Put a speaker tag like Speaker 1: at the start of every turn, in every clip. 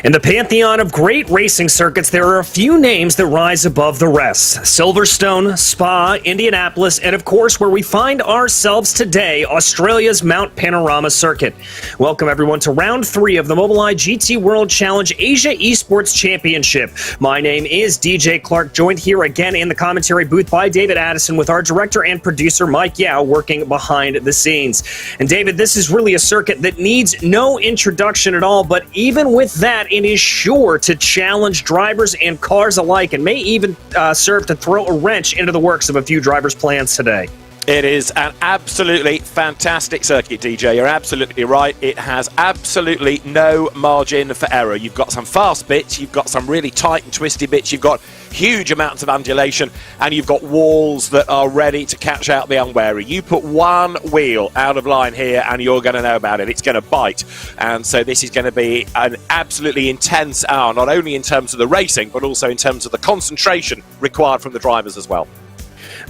Speaker 1: In the pantheon of great racing circuits, there are a few names that rise above the rest. Silverstone, Spa, Indianapolis, and of course, where we find ourselves today, Australia's Mount Panorama circuit. Welcome everyone to round 3 of the Mobileye GT World Challenge Asia Esports Championship. My name is DJ Clark, joined here again in the commentary booth by David Addison with our director and producer Mike Yao working behind the scenes. And David, this is really a circuit that needs no introduction at all, but even with that, it is sure to challenge drivers and cars alike and may even serve to throw a wrench into the works of a few drivers' plans today.
Speaker 2: It is an absolutely fantastic circuit, DJ. You're absolutely right. It has absolutely no margin for error. You've got some fast bits, you've got some really tight and twisty bits, you've got huge amounts of undulation, and you've got walls that are ready to catch out the unwary. You put one wheel out of line here and you're going to know about it. It's going to bite. And so this is going to be an absolutely intense hour, not only in terms of the racing, but also in terms of the concentration required from the drivers as well.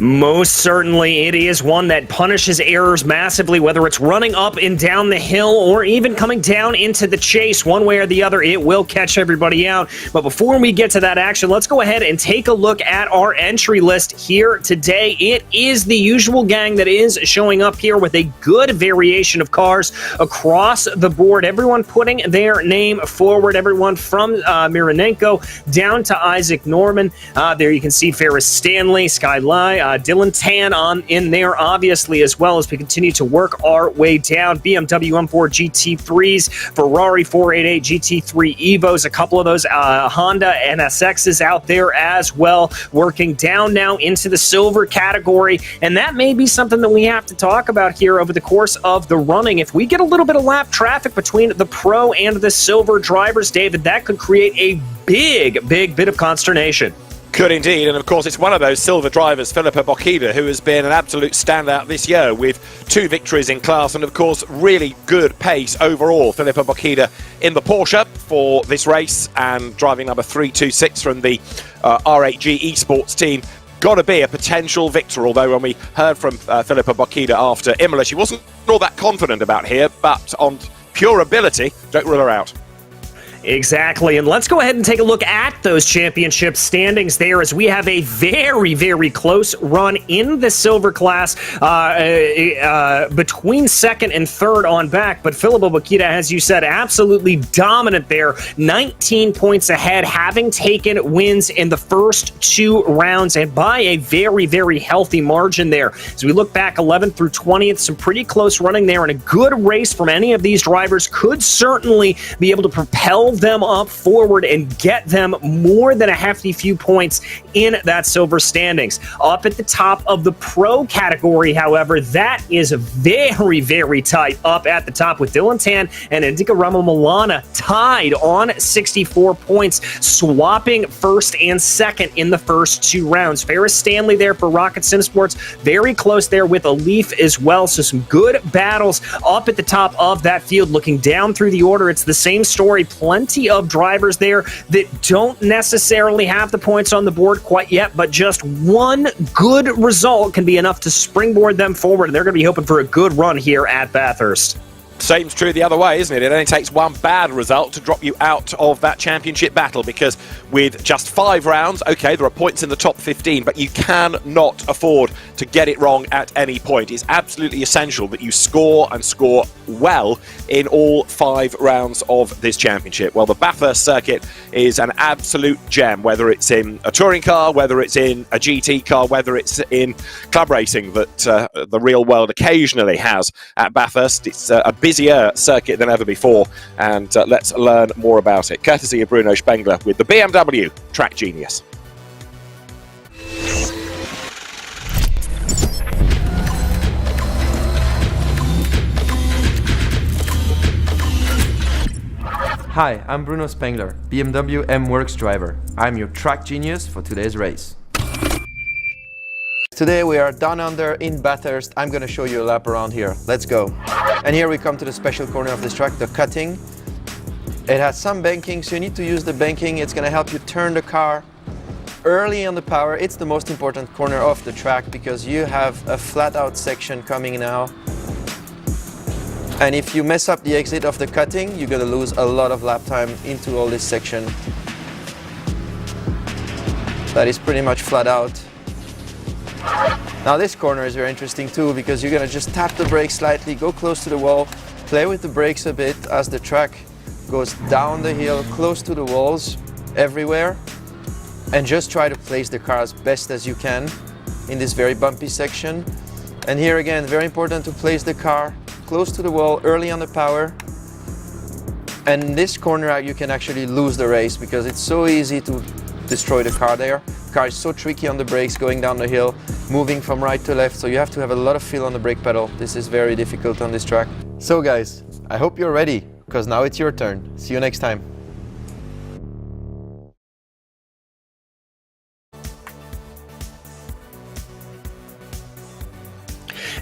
Speaker 1: Most certainly, it is one that punishes errors massively, whether it's running up and down the hill or even coming down into the chase. One way or the other, it will catch everybody out. But before we get to that action, let's go ahead and take a look at our entry list here today. It is the usual gang that is showing up here with a good variation of cars across the board. Everyone putting their name forward, everyone from Mironenko down to Isaac Norman. There you can see Ferris Stanley, Sky Lai, Dylan Tan in there, obviously, as well as we continue to work our way down. BMW M4 GT3s, Ferrari 488 GT3 Evos, a couple of those Honda NSXs out there as well, working down now into the silver category. And that may be something that we have to talk about here over the course of the running. If we get a little bit of lap traffic between the pro and the silver drivers, David, that could create a big bit of consternation.
Speaker 2: Could indeed, and of course it's one of those silver drivers, Filippo Bocchida, who has been an absolute standout this year with 2 victories in class and of course really good pace overall. Filippo Bocchida in the Porsche for this race and driving number 326 from the R8G esports team. Got to be a potential victor, although when we heard from Filippo Bocchida after Imola, she wasn't all that confident about here, but on pure ability, don't rule her out.
Speaker 1: Exactly, and let's go ahead and take a look at those championship standings there as we have a very close run in the silver class between second and third on back, but Filippo Bocchida, as you said, absolutely dominant there, 19 points ahead, having taken wins in the first 2 rounds and by a very healthy margin there. As we look back 11th through 20th, some pretty close running there, and a good race from any of these drivers could certainly be able to propel them up forward and get them more than a hefty few points in that silver standings. Up at the top of the pro category, however, that is very tight up at the top with Dylan Tan and Indica Milana tied on 64 points, swapping first and second in the first 2 rounds. Ferris Stanley there for Rocket Sim Sports, very close there with a Leaf as well, so some good battles up at the top of that field. Looking down through the order, it's the same story. Plenty of drivers there that don't necessarily have the points on the board quite yet, but just one good result can be enough to springboard them forward, and they're going to be hoping for a good run here at Bathurst.
Speaker 2: Same's true the other way, isn't it? It only takes one bad result to drop you out of that championship battle, because with just 5 rounds, okay, there are points in the top 15, but you cannot afford to get it wrong at any point. It's absolutely essential that you score and score well in all 5 rounds of this championship. Well, the Bathurst circuit is an absolute gem, whether it's in a touring car, whether it's in a GT car, whether it's in club racing that the real world occasionally has at Bathurst. It's a busier circuit than ever before, and let's learn more about it, courtesy of Bruno Spengler with the BMW Track Genius.
Speaker 3: Hi, I'm Bruno Spengler, BMW M-Works driver. I'm your track genius for today's race. Today we are down under in Bathurst. I'm going to show you a lap around here. Let's go. And here we come to the special corner of this track, the cutting. It has some banking, so you need to use the banking. It's going to help you turn the car early on the power. It's the most important corner of the track because you have a flat out section coming now. And if you mess up the exit of the cutting, you're going to lose a lot of lap time into all this section. That is pretty much flat out. Now this corner is very interesting too, because you're going to just tap the brakes slightly, go close to the wall, play with the brakes a bit as the track goes down the hill, close to the walls, everywhere, and just try to place the car as best as you can in this very bumpy section. And here again, very important to place the car close to the wall, early on the power. And in this corner out, you can actually lose the race because it's so easy to destroy the car there. The car is so tricky on the brakes going down the hill, moving from right to left, so you have to have a lot of feel on the brake pedal. This is very difficult on this track. So guys, I hope you're ready, because now it's your turn. See you next time.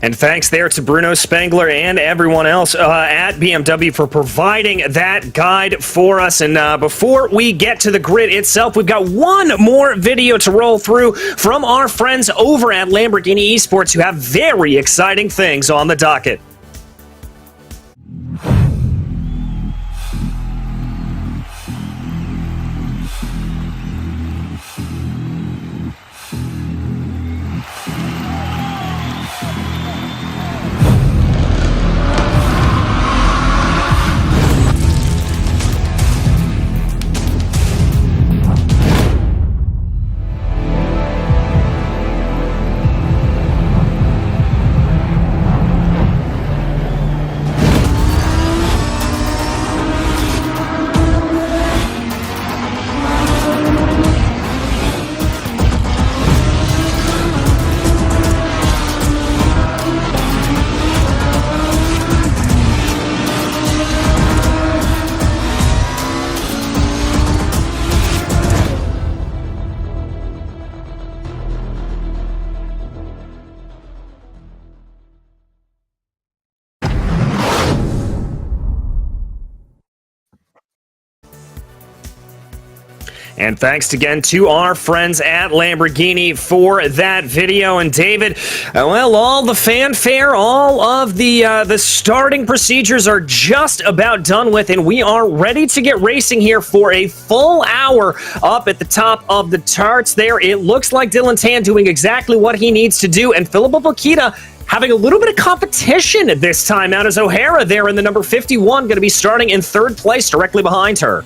Speaker 1: And thanks there to Bruno Spengler and everyone else at BMW for providing that guide for us. And before we get to the grid itself, we've got one more video to roll through from our friends over at Lamborghini Esports who have very exciting things on the docket. And thanks again to our friends at Lamborghini for that video. And David, well, all the fanfare, all of the starting procedures are just about done with, and we are ready to get racing here for a full hour up at the top of the charts there. It looks like Dylan Tan doing exactly what he needs to do, and Filippo Bokita having a little bit of competition at this time out as O'Hara there in the number 51 going to be starting in third place directly behind her.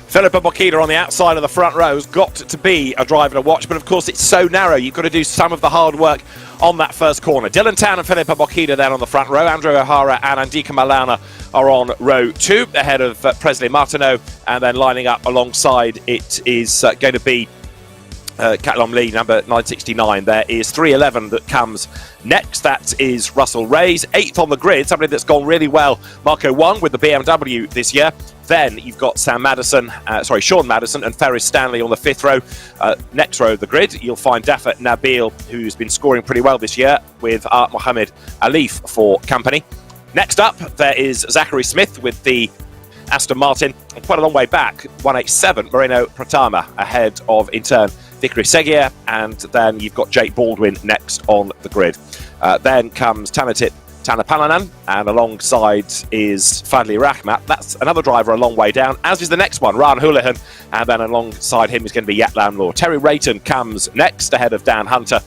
Speaker 2: Filippo Bokita on the outside of the front row has got to be a driver to watch, but of course it's so narrow. You've got to do some of the hard work on that first corner. Dylan Tan and Filippo Bokita then on the front row. Andrea O'Hara and Andika Malana are on row 2 ahead of Presley Martineau, and then lining up alongside it is going to be Callum Lee, number 969. There is 311 that comes next. That is Russell Reyes, 8th on the grid, somebody that's gone really well. Marco Wong with the BMW this year. Then you've got Sean Madison and Ferris Stanley on the 5th row. Next row of the grid, you'll find Dafa Nabil, who's been scoring pretty well this year, with Art Mohammed Alif for company. Next up, there is Zachary Smith with the Aston Martin, and quite a long way back, 187, Moreno Pratama ahead of, in turn, Vikri Seguier, and then you've got Jake Baldwin next on the grid. Then comes Tanatit Tanapalanan, and alongside is Fadli Rahmat. That's another driver a long way down, as is the next one, Ryan Houlihan, and then alongside him is going to be Yatlan Law. Terry Rayton comes next ahead of Dan Hunter,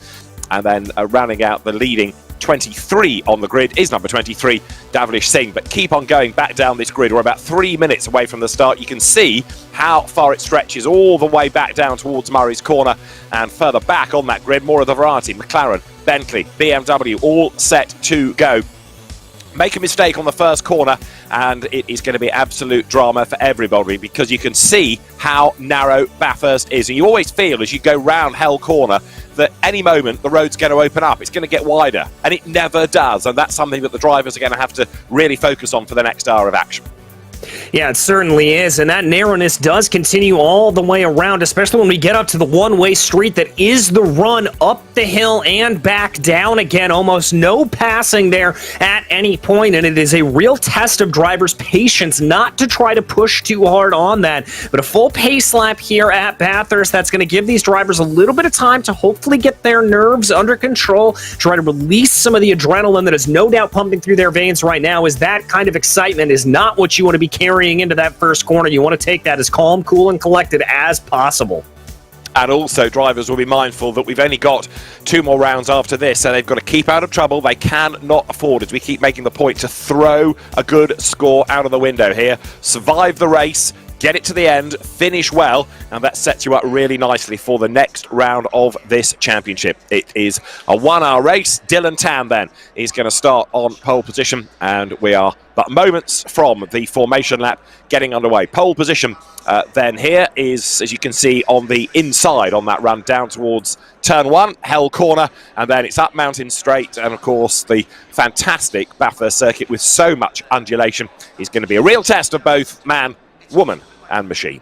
Speaker 2: and then rounding out the leading 23 on the grid is number 23, Davlish Singh. But keep on going back down this grid. We're about 3 minutes away from the start. You can see how far it stretches all the way back down towards Murray's Corner, and further back on that grid, more of the variety. McLaren, Bentley, BMW, all set to go. Make a mistake on the first corner and it is going to be absolute drama for everybody, because you can see how narrow Bathurst is, and you always feel as you go round Hell Corner that any moment the road's going to open up, it's going to get wider, and it never does, and that's something that the drivers are going to have to really focus on for the next hour of action.
Speaker 1: Yeah, it certainly is, and that narrowness does continue all the way around, especially when we get up to the one-way street that is the run up the hill and back down again. Almost no passing there at any point, and it is a real test of drivers' patience not to try to push too hard on that. But a full pace lap here at Bathurst, that's going to give these drivers a little bit of time to hopefully get their nerves under control, try to release some of the adrenaline that is no doubt pumping through their veins right now, as that kind of excitement is not what you want to be carrying into that first corner. You want to take that as calm, cool, and collected as possible.
Speaker 2: And also, drivers will be mindful that we've only got 2 more rounds after this, so they've got to keep out of trouble. They cannot afford, as we keep making the point, to throw a good score out of the window here. Survive the race, get it to the end, finish well, and that sets you up really nicely for the next round of this championship. It is a 1-hour race. Dylan Tan then is going to start on pole position, and we are but moments from the formation lap getting underway. Pole position then here is, as you can see, on the inside on that run down towards turn 1, Hell Corner, and then it's up Mountain Straight, and of course the fantastic Bathurst circuit with so much undulation is going to be a real test of both man, woman, and machine.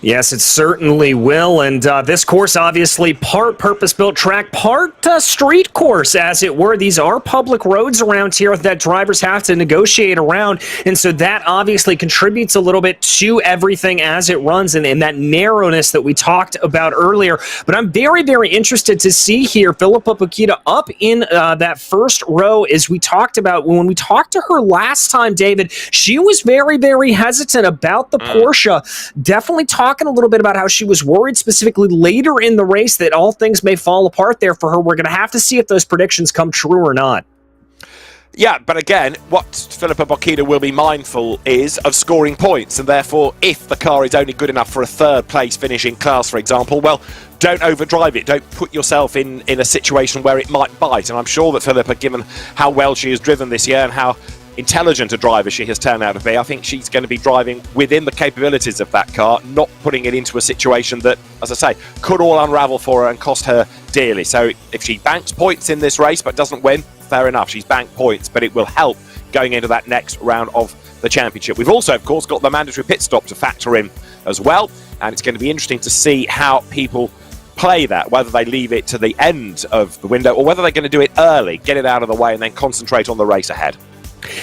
Speaker 1: Yes, it certainly will, and this course obviously part purpose-built track, part street course, as it were. These are public roads around here that drivers have to negotiate around, and so that obviously contributes a little bit to everything as it runs, and that narrowness that we talked about earlier. But I'm very, very interested to see here Philippa Bokita up in that first row, as we talked about. When we talked to her last time, David, she was very, very hesitant about the Porsche. Definitely talking a little bit about how she was worried specifically later in the race that all things may fall apart there for her. We're going to have to see if those predictions come true or not.
Speaker 2: Yeah, but again, what Philippa Bokita will be mindful is of scoring points, and therefore, if the car is only good enough for a 3rd place finish in class, for example, well, don't overdrive it. Don't put yourself in a situation where it might bite. And I'm sure that Philippa, given how well she has driven this year and how intelligent a driver she has turned out to be, I think she's going to be driving within the capabilities of that car, not putting it into a situation that, as I say, could all unravel for her and cost her dearly. So if she banks points in this race but doesn't win, fair enough, she's banked points, but it will help going into that next round of the championship. We've also, of course, got the mandatory pit stop to factor in as well, and it's going to be interesting to see how people play that, whether they leave it to the end of the window or whether they're going to do it early, get it out of the way, and then concentrate on the race ahead.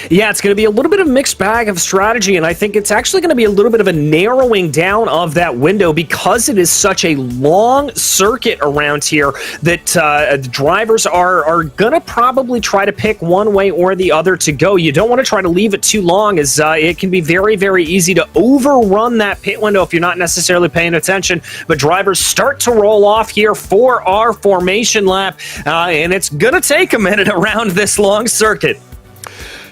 Speaker 1: Yeah, it's going to be a little bit of a mixed bag of strategy, and I think it's actually going to be a little bit of a narrowing down of that window because it is such a long circuit around here that the drivers are going to probably try to pick one way or the other to go. You don't want to try to leave it too long, as it can be very, very easy to overrun that pit window if you're not necessarily paying attention. But drivers start to roll off here for our formation lap, and it's going to take a minute around this long circuit.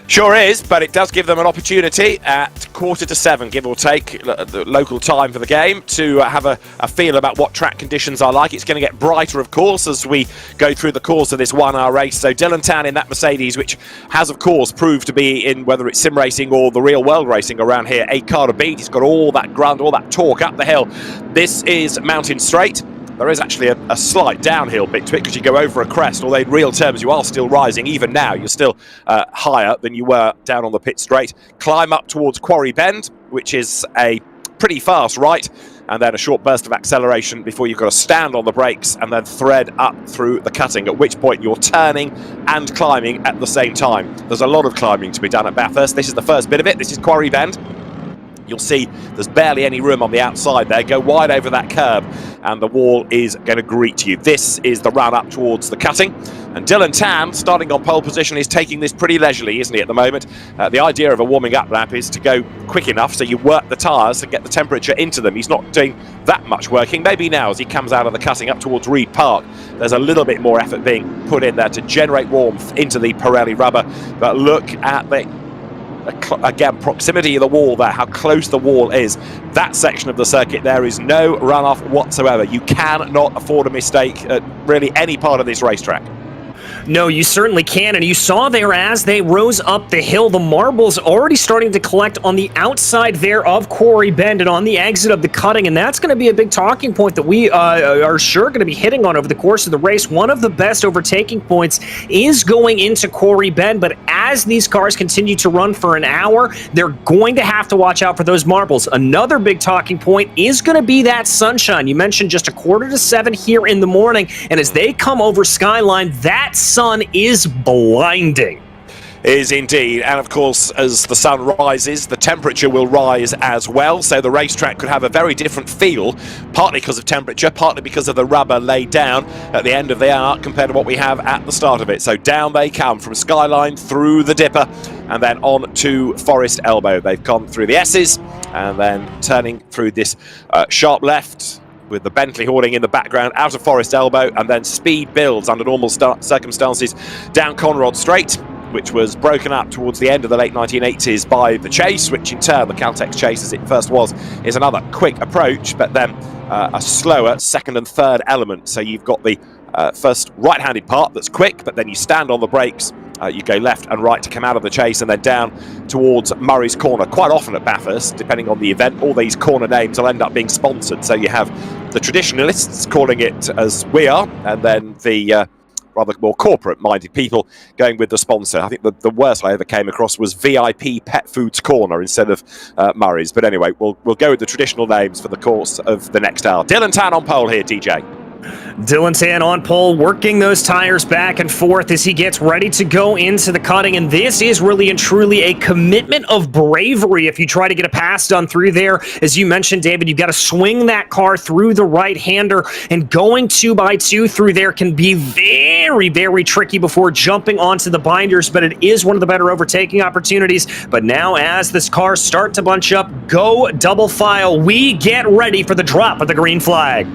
Speaker 2: Sure is, but it does give them an opportunity at 6:45, give or take, the local time for the game, to have a feel about what track conditions are like. It's going to get brighter, of course, as we go through the course of this 1-hour race. So Dylan Tan in that Mercedes, which has, of course, proved to be, in whether it's sim racing or the real world racing around here, a car to beat. He's got all that grunt, all that torque up the hill. This is Mountain Straight. There is actually a slight downhill bit to it because you go over a crest, although in real terms you are still rising. Even now you're still higher than you were down on the pit straight. Climb up towards Quarry Bend, which is a pretty fast right, and then a short burst of acceleration before you've got to stand on the brakes and then thread up through the cutting, at which point you're turning and climbing at the same time. There's a lot of climbing to be done at Bathurst. This is the first bit of it. This is Quarry Bend. You'll see there's barely any room on the outside there. Go wide over that curb and the wall is going to greet you. This is the run up towards the cutting. And Dylan Tan, starting on pole position, is taking this pretty leisurely, isn't he, at the moment? The idea of a warming up lap is to go quick enough so you work the tyres to get the temperature into them. He's not doing that much working. Maybe now, as he comes out of the cutting up towards Reed Park, there's a little bit more effort being put in there to generate warmth into the Pirelli rubber. But look at the again, proximity of the wall there, how close the wall is. That section of the circuit, there is no runoff whatsoever. You cannot afford a mistake at really any part of this racetrack.
Speaker 1: No, you certainly can, and you saw there as they rose up the hill, the marbles already starting to collect on the outside there of Quarry Bend and on the exit of the cutting, and that's going to be a big talking point that we are sure going to be hitting on over the course of the race. One of the best overtaking points is going into Quarry Bend, but as these cars continue to run for an hour, they're going to have to watch out for those marbles. Another big talking point is going to be that sunshine. You mentioned just 6:45 here in the morning, and as they come over Skyline, that sun is blinding.
Speaker 2: Is indeed, and of course as the sun rises the temperature will rise as well, so the racetrack could have a very different feel, partly because of temperature, partly because of the rubber laid down at the end of the arc compared to what we have at the start of it. So down they come from Skyline through the Dipper and then on to Forest Elbow. They've gone through the S's and then turning through this sharp left with the Bentley hoarding in the background out of Forest Elbow, and then speed builds under normal circumstances down Conrod Straight, which was broken up towards the end of the late 1980s by the Chase, which in turn, the Caltex Chase as it first was, is another quick approach, but then a slower second and third element. So you've got the first right-handed part that's quick, but then you stand on the brakes, you go left and right to come out of the Chase and then down towards Murray's Corner. Quite often at Bathurst, depending on the event, all these corner names will end up being sponsored. So you have the traditionalists calling it as we are, and then the rather more corporate-minded people going with the sponsor. I think the worst I ever came across was VIP Pet Foods Corner instead of Murray's. But anyway, we'll go with the traditional names for the course of the next hour. Dylan Tan on pole here, DJ.
Speaker 1: Dylan Tan on pole, working those tires back and forth as he gets ready to go into the cutting, and this is really and truly a commitment of bravery if you try to get a pass done through there. As you mentioned, David, you've got to swing that car through the right-hander, and going 2x2 through there can be very, very tricky before jumping onto the binders, but it is one of the better overtaking opportunities. But now as this car start to bunch up, go double file, we get ready for the drop of the green flag.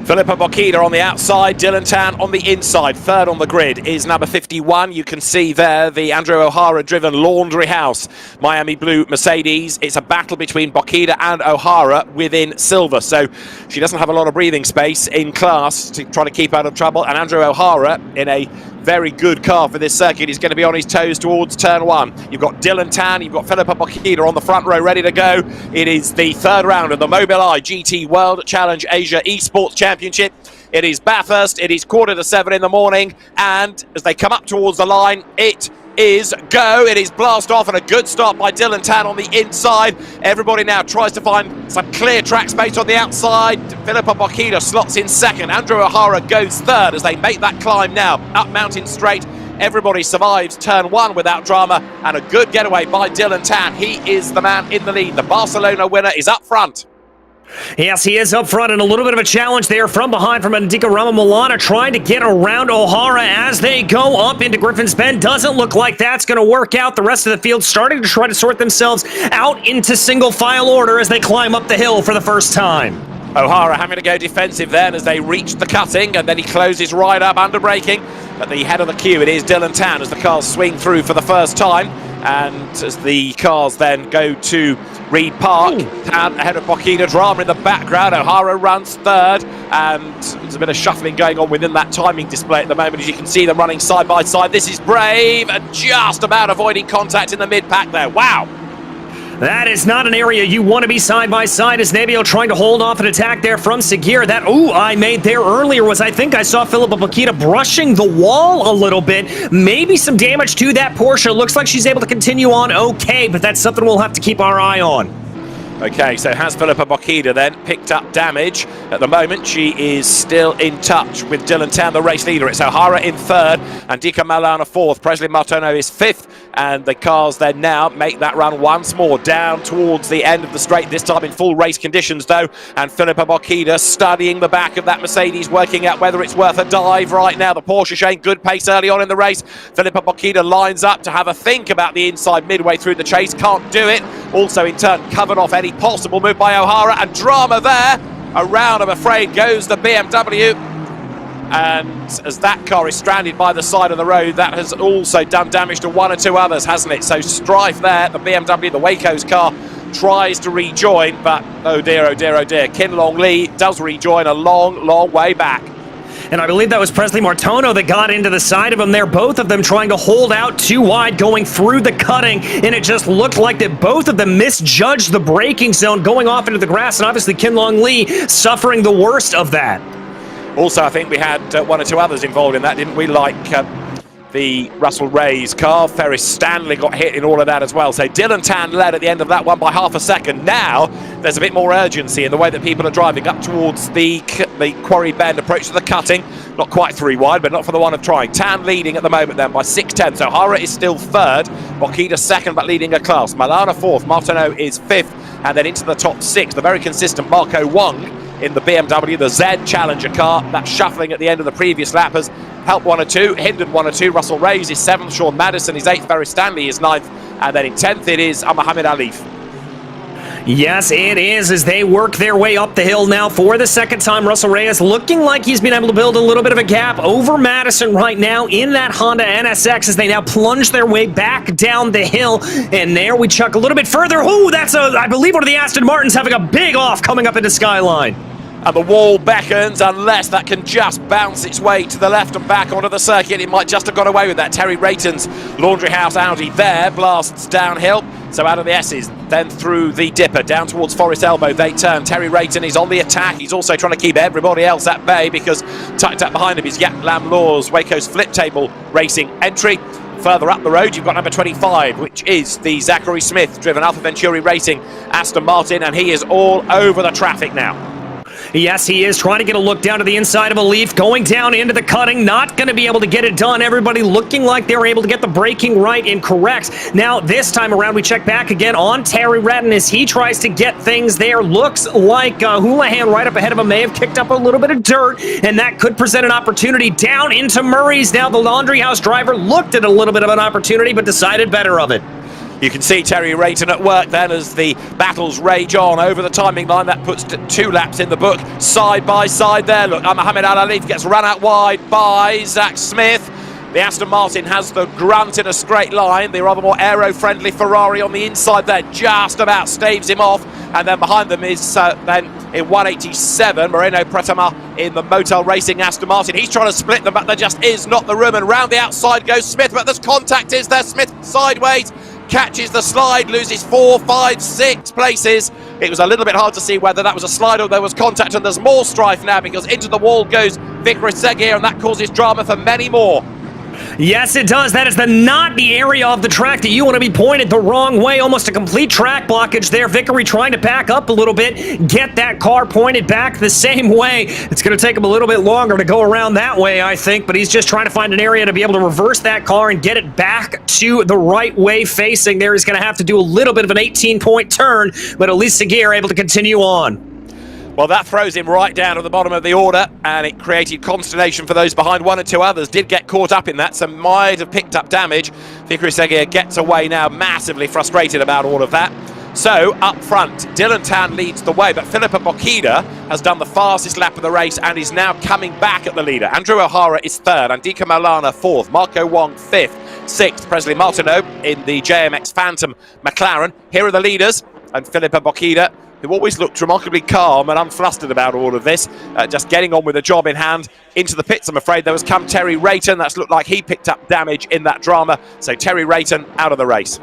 Speaker 2: Filippo Bocchida on the outside, Dylan Tan on the inside. Third on the grid is number 51. You can see there the Andrew O'Hara-driven Laundry House Miami Blue Mercedes. It's a battle between Bocchida and O'Hara within silver, so she doesn't have a lot of breathing space in class to try to keep out of trouble. And Andrew O'Hara, in a very good car for this circuit, is going to be on his toes towards turn one. You've got Dylan Tan, you've got Filippo Bocchida on the front row ready to go. It is the third round of the Mobileye GT World Challenge Asia Esports Championship. It is Bathurst, it is 6:45 in the morning, and as they come up towards the line, it is go. It is blast off, and a good start by Dylan Tan on the inside. Everybody now tries to find some clear track space on the outside. Filippo Bocchida slots in second. Andrew O'Hara goes third as they make that climb now up Mountain Straight. Everybody survives turn one without drama, and a good getaway by Dylan Tan. He is the man in the lead. The Barcelona winner is up front.
Speaker 1: Yes, he is up front, and a little bit of a challenge there from behind from Andika Rama trying to get around O'Hara as they go up into Griffin's Bend. Doesn't look like that's going to work out. The rest of the field starting to try to sort themselves out into single file order as they climb up the hill for the first time.
Speaker 2: O'Hara having to go defensive then as they reach the cutting, and then he closes right up under braking. At the head of the queue it is Dylan Tan as the cars swing through for the first time, and as the cars then go to Reed Park, Tan ahead of Bocchida, drama in the background. O'Hara runs third, and there's a bit of shuffling going on within that timing display at the moment as you can see them running side by side. This is brave and just about avoiding contact in the mid-pack there. Wow!
Speaker 1: That is not an area you want to be side by side as Nebio trying to hold off an attack there from Segir. That I made there earlier was I think I saw Filippo Bocchida brushing the wall a little bit. Maybe some damage to that Porsche. Looks like she's able to continue on okay, but that's something we'll have to keep our eye on.
Speaker 2: Okay, so has Filippo Bocchida then picked up damage? At the moment, she is still in touch with Dylan Tan, the race leader. It's O'Hara in third, and Dika Malana fourth. Presley Martono is fifth, and the cars then now make that run once more down towards the end of the straight, this time in full race conditions though, and Filippo Bocchida studying the back of that Mercedes, working out whether it's worth a dive right now. The Porsche showing good pace early on in the race. Filippo Bocchida lines up to have a think about the inside midway through the chase, can't do it. Also in turn covered off any possible move by O'Hara, and drama there. Around, I'm afraid, goes the BMW, and as that car is stranded by the side of the road, that has also done damage to one or two others, hasn't it? So strife there. The BMW, the Waco's car, tries to rejoin, but oh dear, oh dear, oh dear. Kin Long Lee does rejoin a long, long way back.
Speaker 1: And I believe that was Presley Martono that got into the side of him there. Both of them trying to hold out too wide, going through the cutting, and it just looked like that both of them misjudged the braking zone, going off into the grass, and obviously Kinlong Lee suffering the worst of that.
Speaker 2: Also, I think we had one or two others involved in that, didn't we? Like the Russell Ray's car. Ferris Stanley got hit in all of that as well. So Dylan Tan led at the end of that one by half a second. Now there's a bit more urgency in the way that people are driving up towards the Quarry Bend approach to the cutting. Not quite 3 wide, but not for the one of trying. Tan leading at the moment then by 6/10. So Hara is still third. Bokita second, but leading a class. Malana fourth. Martineau is fifth. And then into the top 6, the very consistent Marco Wong in the BMW, the Z Challenger car. That shuffling at the end of the previous lap has helped 1 or 2, hindered 1 or 2. Russell Ray's is 7th, Sean Madison is 8th, Ferris Stanley is 9th, and then in 10th it is Mohamed Alif.
Speaker 1: Yes, it is, as they work their way up the hill now for the second time. Russell Reyes looking like he's been able to build a little bit of a gap over Madison right now in that Honda NSX as they now plunge their way back down the hill. And there we chuck a little bit further. Oh, that's I believe one of the Aston Martins having a big off coming up into Skyline.
Speaker 2: And the wall beckons, unless that can just bounce its way to the left and back onto the circuit. It might just have got away with that. Terry Rayton's Laundry House Audi there blasts downhill. So out of the S's, then through the dipper, down towards Forest Elbow, they turn. Terry Rayton is on the attack. He's also trying to keep everybody else at bay because tucked up behind him is Yap Lam Laws, Waco's Flip Table Racing entry. Further up the road, you've got number 25, which is the Zachary Smith driven Alpha Venturi Racing Aston Martin, and he is all over the traffic now.
Speaker 1: Yes, he is trying to get a look down to the inside of a leaf, going down into the cutting, not going to be able to get it done. Everybody looking like they were able to get the braking right and correct. Now, this time around, we check back again on Terry Redden as he tries to get things there. Looks like Houlihan right up ahead of him may have kicked up a little bit of dirt, and that could present an opportunity down into Murray's. Now, the Laundry House driver looked at a little bit of an opportunity, but decided better of it.
Speaker 2: You can see Terry Rayton at work then as the battles rage on over the timing line. That puts 2 laps in the book, side by side there. Look, Mohamed Al-Alif gets run out wide by Zach Smith. The Aston Martin has the grunt in a straight line. The rather more aero-friendly Ferrari on the inside there just about staves him off. And then behind them is then in 187, Moreno Pratama in the Motel Racing Aston Martin. He's trying to split them, but there just is not the room. And round the outside goes Smith, but there's contact is there. Smith sideways. Catches the slide, loses 4, 5, 6 places. It was a little bit hard to see whether that was a slide or there was contact, and there's more strife now because into the wall goes Vickers Seguier, and that causes drama for many more.
Speaker 1: Yes, it does. That is not the area of the track that you want to be pointed the wrong way. Almost a complete track blockage there. Vickery trying to back up a little bit, get that car pointed back the same way. It's going to take him a little bit longer to go around that way, I think, but he's just trying to find an area to be able to reverse that car and get it back to the right way facing. There he's going to have to do a little bit of an 18-point turn, but at least Seguier able to continue on.
Speaker 2: Well, that throws him right down at the bottom of the order, and it created consternation for those behind. 1 or 2 others did get caught up in that, so might have picked up damage. Vickers Seguier gets away now, massively frustrated about all of that. So, up front, Dylan Tan leads the way, but Philippa Bokida has done the fastest lap of the race and is now coming back at the leader. Andrew O'Hara is 3rd, Andika Malana 4th, Marco Wong 5th, 6th, Presley Martineau in the JMX Phantom McLaren. Here are the leaders, and Philippa Bokida, who always looked remarkably calm and unflustered about all of this, just getting on with the job in hand. Into the pits, I'm afraid, there was come Terry Rayton. That's looked like he picked up damage in that drama. So Terry Rayton out of the race.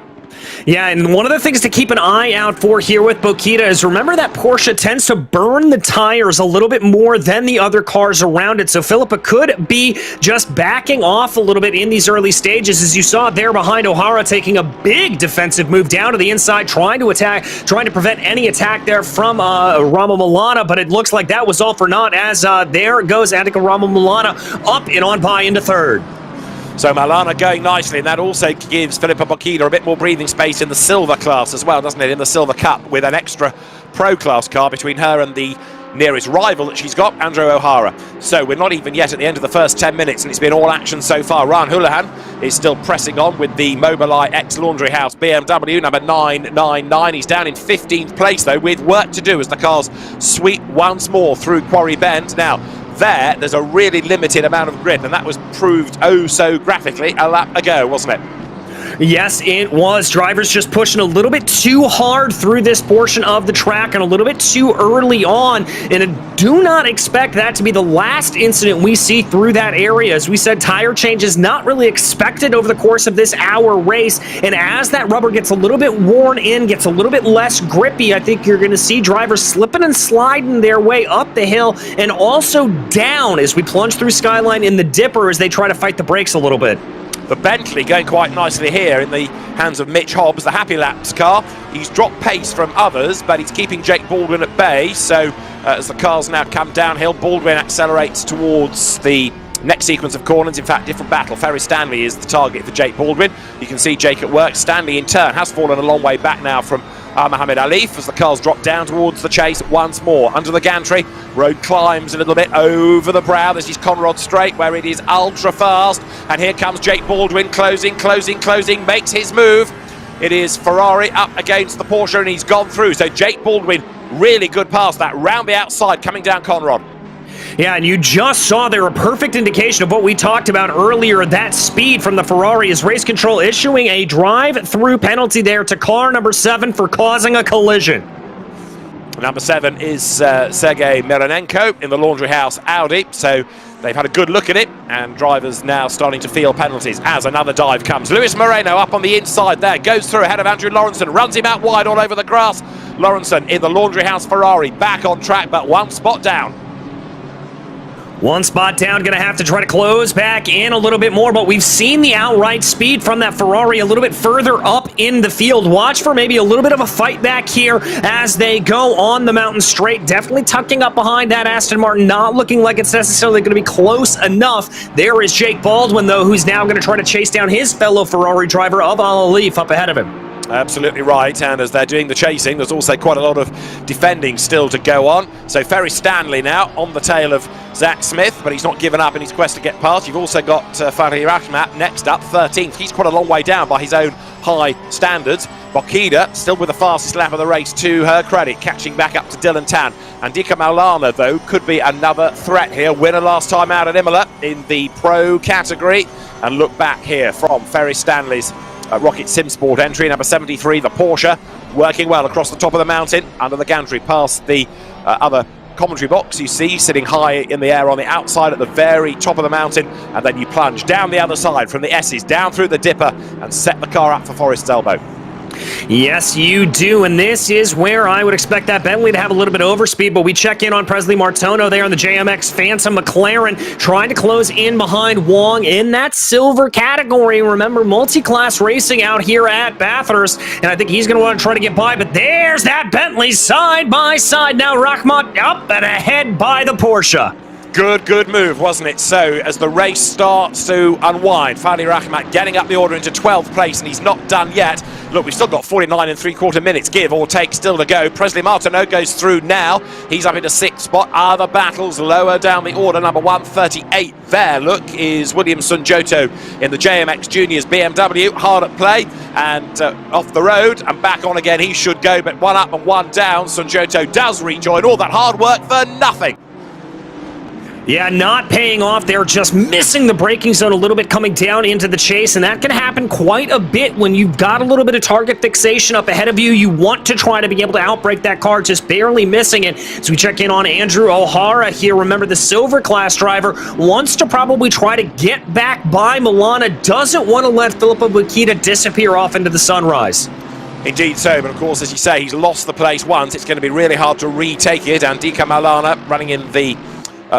Speaker 1: Yeah, and one of the things to keep an eye out for here with Bokita is remember that Porsche tends to burn the tires a little bit more than the other cars around it. So Philippa could be just backing off a little bit in these early stages, as you saw there behind O'Hara taking a big defensive move down to the inside, trying to attack, trying to prevent any attack there from Ramo Milana, but it looks like that was all for naught as there goes Annika Ramo Milana up and on by into 3rd.
Speaker 2: So Malana going nicely, and that also gives Philippa Bokida a bit more breathing space in the silver class as well, doesn't it? In the Silver Cup, with an extra pro class car between her and the nearest rival that she's got, Andrew O'Hara. So we're not even yet at the end of the first 10 minutes, and it's been all action so far. Ryan Houlihan is still pressing on with the Mobileye ex-Laundry House BMW, number 999. He's down in 15th place, though, with work to do as the cars sweep once more through Quarry Bend. Now, there's a really limited amount of grid, and that was proved oh so graphically a lap ago, wasn't it?
Speaker 1: Yes, it was. Drivers just pushing a little bit too hard through this portion of the track and a little bit too early on. And I do not expect that to be the last incident we see through that area. As we said, tire change is not really expected over the course of this hour race. And as that rubber gets a little bit worn in, gets a little bit less grippy, I think you're going to see drivers slipping and sliding their way up the hill and also down as we plunge through Skyline in the dipper as they try to fight the brakes a little bit.
Speaker 2: The Bentley going quite nicely here in the hands of Mitch Hobbs, the Happy Laps car. He's dropped pace from others, but he's keeping Jake Baldwin at bay. So as the cars now come downhill, Baldwin accelerates towards the next sequence of corners. In fact, different battle. Ferry Stanley is the target for Jake Baldwin. You can see Jake at work. Stanley in turn has fallen a long way back now from Mohammed Alif as the cars drop down towards the chase once more. Under the gantry, road climbs a little bit over the brow. This is Conrod Straight where it is ultra fast. And here comes Jake Baldwin closing, makes his move. It is Ferrari up against the Porsche and he's gone through. So Jake Baldwin, really good pass that round the outside coming down Conrod.
Speaker 1: Yeah, and you just saw there a perfect indication of what we talked about earlier, that speed from the Ferrari is race control issuing a drive-through penalty there to car number 7 for causing a collision.
Speaker 2: Number 7 is Sergei Mironenko in the Laundry House Audi, so they've had a good look at it, and drivers now starting to feel penalties as another dive comes. Luis Moreno up on the inside there, goes through ahead of Andrew Lawrenson, runs him out wide all over the grass. Lawrenson in the Laundry House Ferrari, back on track, but one spot down.
Speaker 1: One spot down, going to have to try to close back in a little bit more, but we've seen the outright speed from that Ferrari a little bit further up in the field. Watch for maybe a little bit of a fight back here as they go on the mountain straight. Definitely tucking up behind that Aston Martin, not looking like it's necessarily going to be close enough. There is Jake Baldwin, though, who's now going to try to chase down his fellow Ferrari driver, Al Alif, up ahead of him.
Speaker 2: Absolutely right, and as they're doing the chasing, there's also quite a lot of defending still to go on. So Ferry Stanley now on the tail of Zach Smith, but he's not given up in his quest to get past. You've also got Fahri Rahmat next up, 13th. He's quite a long way down by his own high standards. Bokida still with the fastest lap of the race to her credit, catching back up to Dylan Tan. Andika Maulana, though, could be another threat here. Winner last time out at Imola in the pro category. And look back here from Ferry Stanley's Rocket Sim Sport entry, number 73, the Porsche, working well across the top of the mountain, under the gantry, past the other commentary box you see, sitting high in the air on the outside at the very top of the mountain, and then you plunge down the other side from the S's, down through the dipper, and set the car up for Forest's Elbow.
Speaker 1: Yes, you do, and this is where I would expect that Bentley to have a little bit of overspeed, but we check in on Presley Martono there on the JMX Phantom McLaren, trying to close in behind Wong in that silver category. Remember, multi-class racing out here at Bathurst, and I think he's going to want to try to get by, but there's that Bentley side by side. Now Rahmat up and ahead by the Porsche.
Speaker 2: Good move, wasn't it? So, as the race starts to unwind, Fahri Rahmat getting up the order into 12th place, and he's not done yet. Look, we've still got 49 and 3/4 minutes, give or take, still to go. Presley Martineau goes through now. He's up into 6th spot. Other battles lower down the order. Number 138 there, look, is William Sunjoto in the JMX Juniors BMW. Hard at play, and off the road, and back on again he should go, but one up and one down. Sunjoto does rejoin. All that hard work for nothing.
Speaker 1: Yeah, not paying off there, just missing the braking zone a little bit coming down into the chase, and that can happen quite a bit when you've got a little bit of target fixation up ahead of you. You want to try to be able to outbrake that car, just barely missing it. So we check in on Andrew O'Hara here. Remember, the silver class driver wants to probably try to get back by Milana, doesn't want to let Filippo Bukita disappear off into the sunrise.
Speaker 2: Indeed so, but of course, as you say, he's lost the place once. It's going to be really hard to retake it. Andika Maulana running in the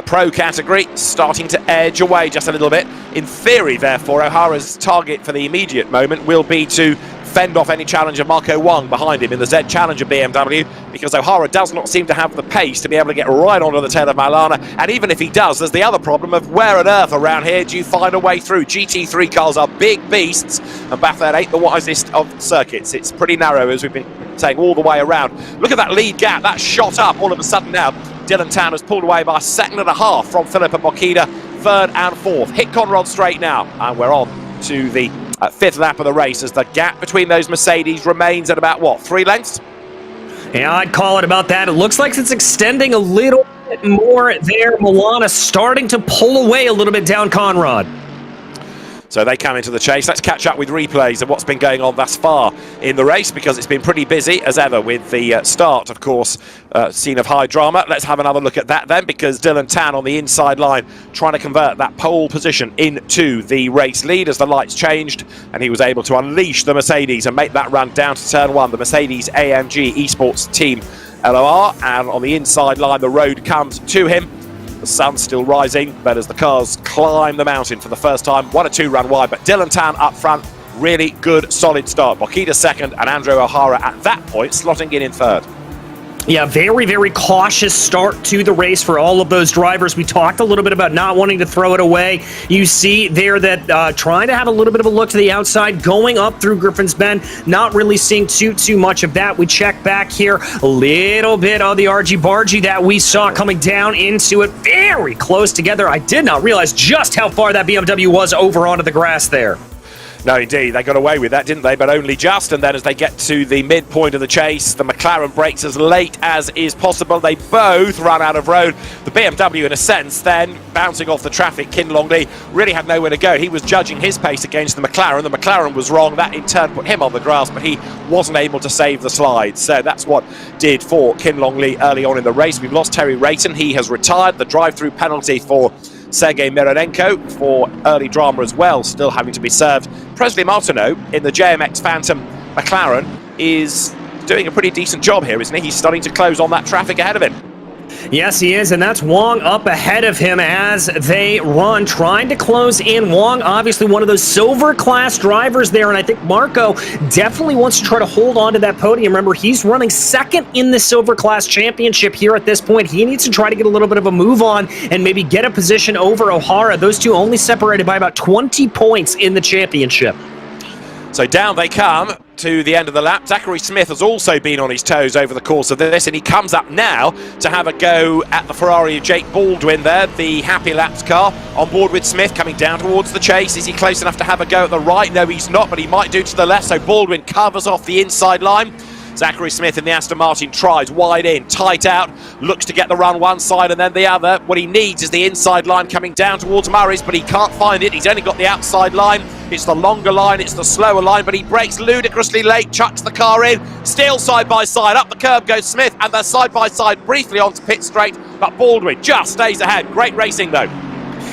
Speaker 2: pro category, starting to edge away just a little bit. In theory, therefore, O'Hara's target for the immediate moment will be to fend off any challenger Marco Wong behind him in the Z Challenger BMW, because O'Hara does not seem to have the pace to be able to get right onto the tail of Maulana, and even if he does, there's the other problem of where on earth around here do you find a way through? GT3 cars are big beasts, and Bathurst ain't the wisest of circuits. It's pretty narrow, as we've been saying, all the way around. Look at that lead gap, that shot up all of a sudden now. Dylan Tan has pulled away by a second and a half from Filippo Bokida, 3rd and 4th. Hit Conrod Straight now, and we're on to the 5th lap of the race as the gap between those Mercedes remains at about, what, 3 lengths?
Speaker 1: Yeah, I'd call it about that. It looks like it's extending a little bit more there. Milana starting to pull away a little bit down Conrad.
Speaker 2: So they come into the chase. Let's catch up with replays of what's been going on thus far in the race, because it's been pretty busy as ever with the start, of course, scene of high drama. Let's have another look at that then, because Dylan Tan on the inside line trying to convert that pole position into the race lead as the lights changed, and he was able to unleash the Mercedes and make that run down to turn one, the Mercedes AMG Esports Team LOR, and on the inside line the road comes to him. The sun's still rising, but as the cars climb the mountain for the first time, 1 or 2 run wide, but Dylan Tan up front, really good, solid start. Bokita second, and Andrew O'Hara at that point slotting in third.
Speaker 1: Yeah, very, very cautious start to the race for all of those drivers. We talked a little bit about not wanting to throw it away. You see there that trying to have a little bit of a look to the outside, going up through Griffin's Bend, not really seeing too much of that. We check back here, a little bit of the argy-bargy that we saw coming down into it, very close together. I did not realize just how far that BMW was over onto the grass there.
Speaker 2: No, indeed, they got away with that, didn't they? But only just. And then as they get to the midpoint of the chase, the McLaren brakes as late as is possible. They both run out of road. The BMW, in a sense, then bouncing off the traffic, Kin Longley really had nowhere to go. He was judging his pace against the McLaren. The McLaren was wrong. That, in turn, put him on the grass, but he wasn't able to save the slide. So that's what did for Kin Longley early on in the race. We've lost Terry Rayton. He has retired. The drive-through penalty for Sergei Mironenko for early drama as well, still having to be served. Presley Martineau in the JMX Phantom McLaren is doing a pretty decent job here, isn't he? He's starting to close on that traffic ahead of him.
Speaker 1: Yes, he is, and that's Wong up ahead of him as they run, trying to close in. Wong, obviously one of those silver-class drivers there, and I think Marco definitely wants to try to hold on to that podium. Remember, he's running second in the silver-class championship here at this point. He needs to try to get a little bit of a move on and maybe get a position over O'Hara. Those two only separated by about 20 points in the championship.
Speaker 2: So down they come to the end of the lap. Zachary Smith has also been on his toes over the course of this, and he comes up now to have a go at the Ferrari of Jake Baldwin there, the Happy Laps car, on board with Smith coming down towards the chase. Is he close enough to have a go at the right? No, he's not, but he might do to the left, so Baldwin covers off the inside line. Zachary Smith in the Aston Martin tries wide in, tight out, looks to get the run one side and then the other. What he needs is the inside line coming down towards Murray's, but he can't find it. He's only got the outside line. It's the longer line, it's the slower line, but he brakes ludicrously late, chucks the car in, still side by side. Up the curb goes Smith, and they're side by side briefly onto pit straight, but Baldwin just stays ahead. Great racing though.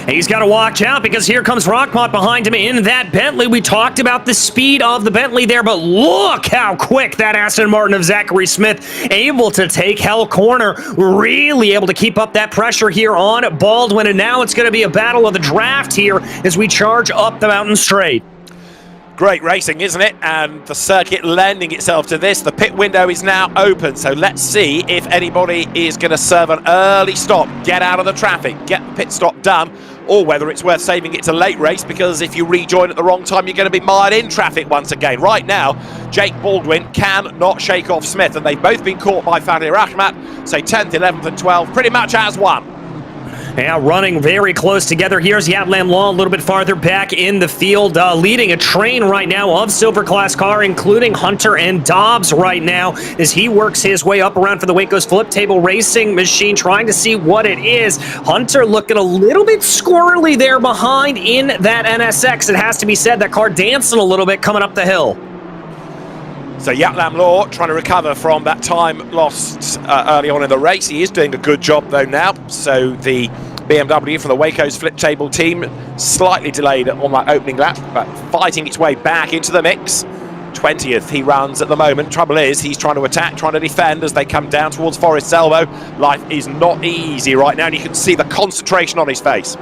Speaker 1: He's got to watch out because here comes Rockpot behind him in that Bentley. We talked about the speed of the Bentley there, but look how quick that Aston Martin of Zachary Smith, able to take Hell Corner, really able to keep up that pressure here on Baldwin, and now it's going to be a battle of the draft here as we charge up the mountain straight.
Speaker 2: Great racing, isn't it? And the circuit lending itself to this. The pit window is now open, so let's see if anybody is going to serve an early stop, get out of the traffic, get the pit stop done, or whether it's worth saving it to late race, because if you rejoin at the wrong time, you're going to be mired in traffic once again. Right now, Jake Baldwin cannot shake off Smith, and they've both been caught by Fadi Rahmat, so 10th, 11th and 12th, pretty much as one.
Speaker 1: Yeah, running very close together. Here's Yat Lam Law a little bit farther back in the field, leading a train right now of silver class car, including Hunter and Dobbs right now, as he works his way up around for the Waco's flip table racing machine, trying to see what it is. Hunter looking a little bit squirrely there behind in that NSX. It has to be said, that car dancing a little bit coming up the hill.
Speaker 2: So Yatlam Law trying to recover from that time lost early on in the race. He is doing a good job though now. So the BMW from the Waco's flip table team slightly delayed on that opening lap, but fighting its way back into the mix. 20th he runs at the moment. Trouble is, he's trying to attack, trying to defend as they come down towards Forest's elbow. Life is not easy right now, and you can see the concentration on his face.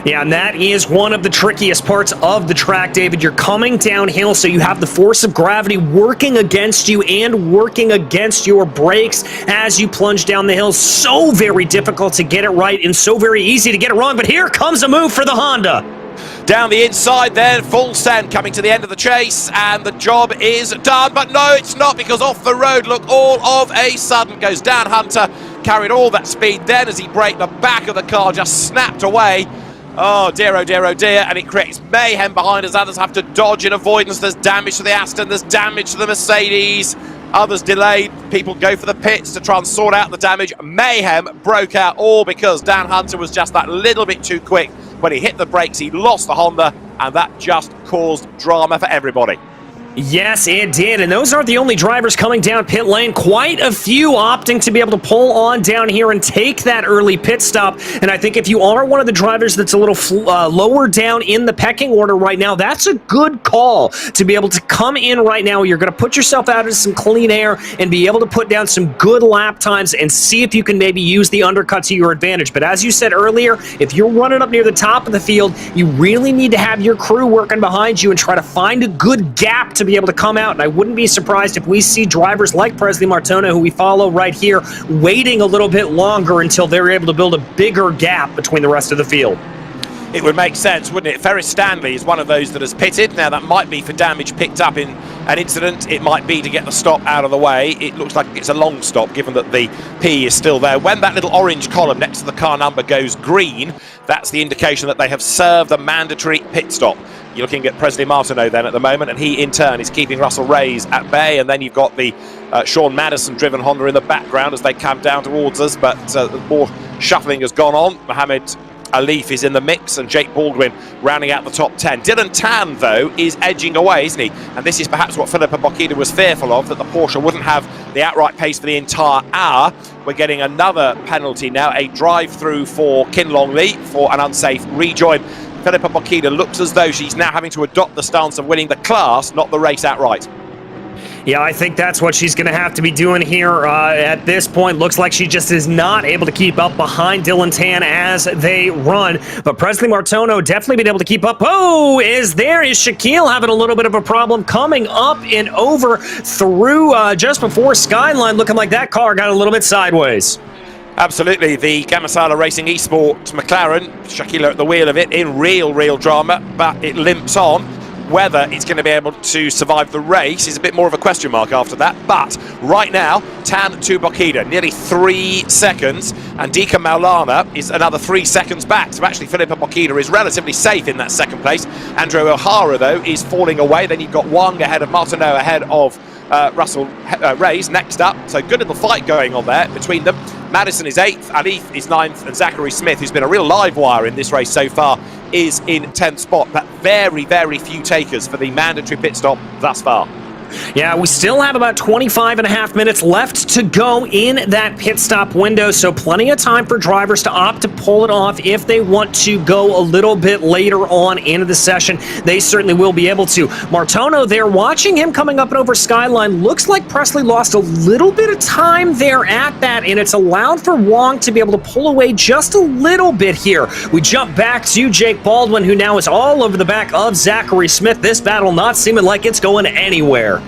Speaker 1: Yeah, and that is one of the trickiest parts of the track, David. You're coming downhill, so you have the force of gravity working against you and working against your brakes as you plunge down the hill. So very difficult to get it right and so very easy to get it wrong, but here comes a move for the Honda.
Speaker 2: Down the inside then, full send coming to the end of the chase, and the job is done. But no, it's not, because off the road, look, all of a sudden goes Dan Hunter, carried all that speed then as he braked, the back of the car just snapped away. Oh dear, oh dear, oh dear, and it creates mayhem behind as others have to dodge in avoidance. There's damage to the Aston, there's damage to the Mercedes. Others delayed, people go for the pits to try and sort out the damage. Mayhem broke out, all because Dan Hunter was just that little bit too quick. When he hit the brakes, he lost the Honda, and that just caused drama for everybody.
Speaker 1: Yes, it did, and those aren't the only drivers coming down pit lane. Quite a few opting to be able to pull on down here and take that early pit stop, and I think if you are one of the drivers that's a little lower down in the pecking order right now, that's a good call to be able to come in right now. You're going to put yourself out into some clean air and be able to put down some good lap times and see if you can maybe use the undercut to your advantage. But as you said earlier, if you're running up near the top of the field, you really need to have your crew working behind you and try to find a good gap to be able to come out, and I wouldn't be surprised if we see drivers like Presley Martona, who we follow right here, waiting a little bit longer until they're able to build a bigger gap between the rest of the field.
Speaker 2: It would make sense, wouldn't it? Ferris Stanley is one of those that has pitted. Now, that might be for damage picked up in an incident. It might be to get the stop out of the way. It looks like it's a long stop, given that the P is still there. When that little orange column next to the car number goes green, that's the indication that they have served a mandatory pit stop. You're looking at Presley Martineau then at the moment, and he in turn is keeping Russell Rayes at bay, and then you've got the Sean Madison-driven Honda in the background as they come down towards us, but more shuffling has gone on. Mohammed Alif is in the mix, and Jake Baldwin rounding out the top 10. Dylan Tan, though, is edging away, isn't he? And this is perhaps what Philippa Bokita was fearful of, that the Porsche wouldn't have the outright pace for the entire hour. We're getting another penalty now, a drive-through for Kinlong Lee for an unsafe rejoin. Philippa Bokita looks as though she's now having to adopt the stance of winning the class, not the race outright.
Speaker 1: Yeah, I think that's what she's going to have to be doing here at this point. Looks like she just is not able to keep up behind Dylan Tan as they run. But Presley Martona definitely been able to keep up. Oh, is Shaquille having a little bit of a problem coming up and over through just before Skyline, looking like that car got a little bit sideways.
Speaker 2: Absolutely, the Gamasala Racing Esports McLaren, Shakila at the wheel of it, in real drama, but it limps on. Whether it's going to be able to survive the race is a bit more of a question mark after that. But right now, Tan to Bokita, nearly 3 seconds, and Dika Maulana is another 3 seconds back. So actually, Philippa Bokita is relatively safe in that second place. Andrew O'Hara, though, is falling away. Then you've got Wang ahead of Martineau, ahead of Russell Rayes next up. So good little fight going on there between them. Madison is 8th, Alif is 9th, and Zachary Smith, who's been a real live wire in this race so far, is in 10th spot. But very few takers for the mandatory pit stop thus far.
Speaker 1: Yeah, we still have about 25.5 minutes left to go in that pit stop window, so plenty of time for drivers to opt to pull it off if they want to go a little bit later on into the session. They certainly will be able to. Martono there, watching him coming up and over Skyline, looks like Presley lost a little bit of time there at that, and it's allowed for Wong to be able to pull away just a little bit here. We jump back to Jake Baldwin, who now is all over the back of Zachary Smith. This battle not seeming like it's going anywhere.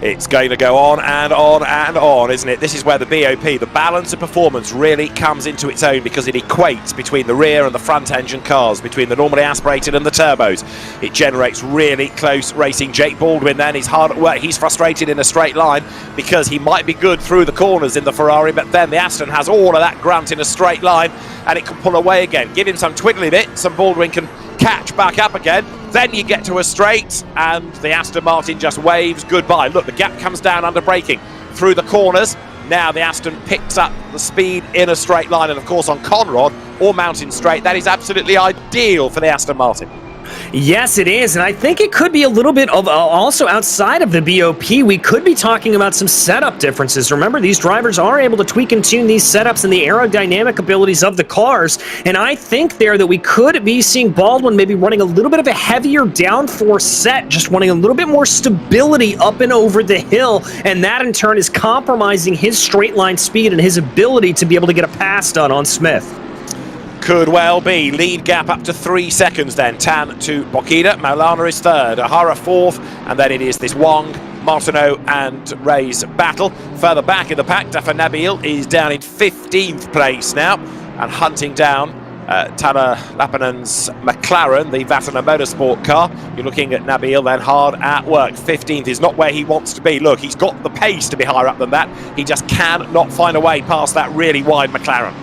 Speaker 2: It's going to go on and on and on, isn't it? This is where the BOP, the balance of performance, really comes into its own, because it equates between the rear and the front engine cars, between the normally aspirated and the turbos. It generates really close racing. Jake Baldwin then is hard at work. He's frustrated in a straight line because he might be good through the corners in the Ferrari, but then the Aston has all of that grunt in a straight line and it can pull away again. Give him some twiggly bits and Baldwin can catch back up again. Then you get to a straight and the Aston Martin just waves goodbye. Look, the gap comes down under braking through the corners. Now the Aston picks up the speed in a straight line, and of course on Conrod or Mountain Straight, that is absolutely ideal for the Aston Martin.
Speaker 1: Yes, it is, and I think it could be a little bit of also outside of the BOP. We could be talking about some setup differences. Remember, these drivers are able to tweak and tune these setups and the aerodynamic abilities of the cars, and I think there that we could be seeing Baldwin maybe running a little bit of a heavier downforce set, just wanting a little bit more stability up and over the hill, and that in turn is compromising his straight line speed and his ability to be able to get a pass done on Smith.
Speaker 2: Could well be. Lead gap up to 3 seconds then. Tan to Bokita. Maulana is 3rd. O'Hara 4th. And then it is this Wong, Martineau and Ray's battle. Further back in the pack, Dafa Nabil is down in 15th place now and hunting down Tana Lapanen's McLaren, the Vatana Motorsport car. You're looking at Nabil then hard at work. 15th is not where he wants to be. Look, he's got the pace to be higher up than that. He just cannot find a way past that really wide McLaren.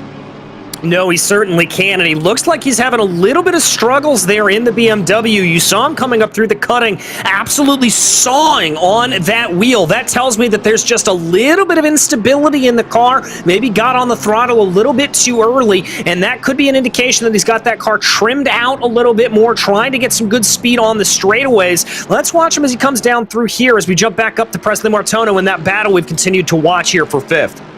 Speaker 1: No, he certainly can, and he looks like he's having a little bit of struggles there in the BMW. You saw him coming up through the cutting, absolutely sawing on that wheel. That tells me that there's just a little bit of instability in the car, maybe got on the throttle a little bit too early, and that could be an indication that he's got that car trimmed out a little bit more, trying to get some good speed on the straightaways. Let's watch him as he comes down through here as we jump back up to Presley Martono in that battle we've continued to watch here for 5th.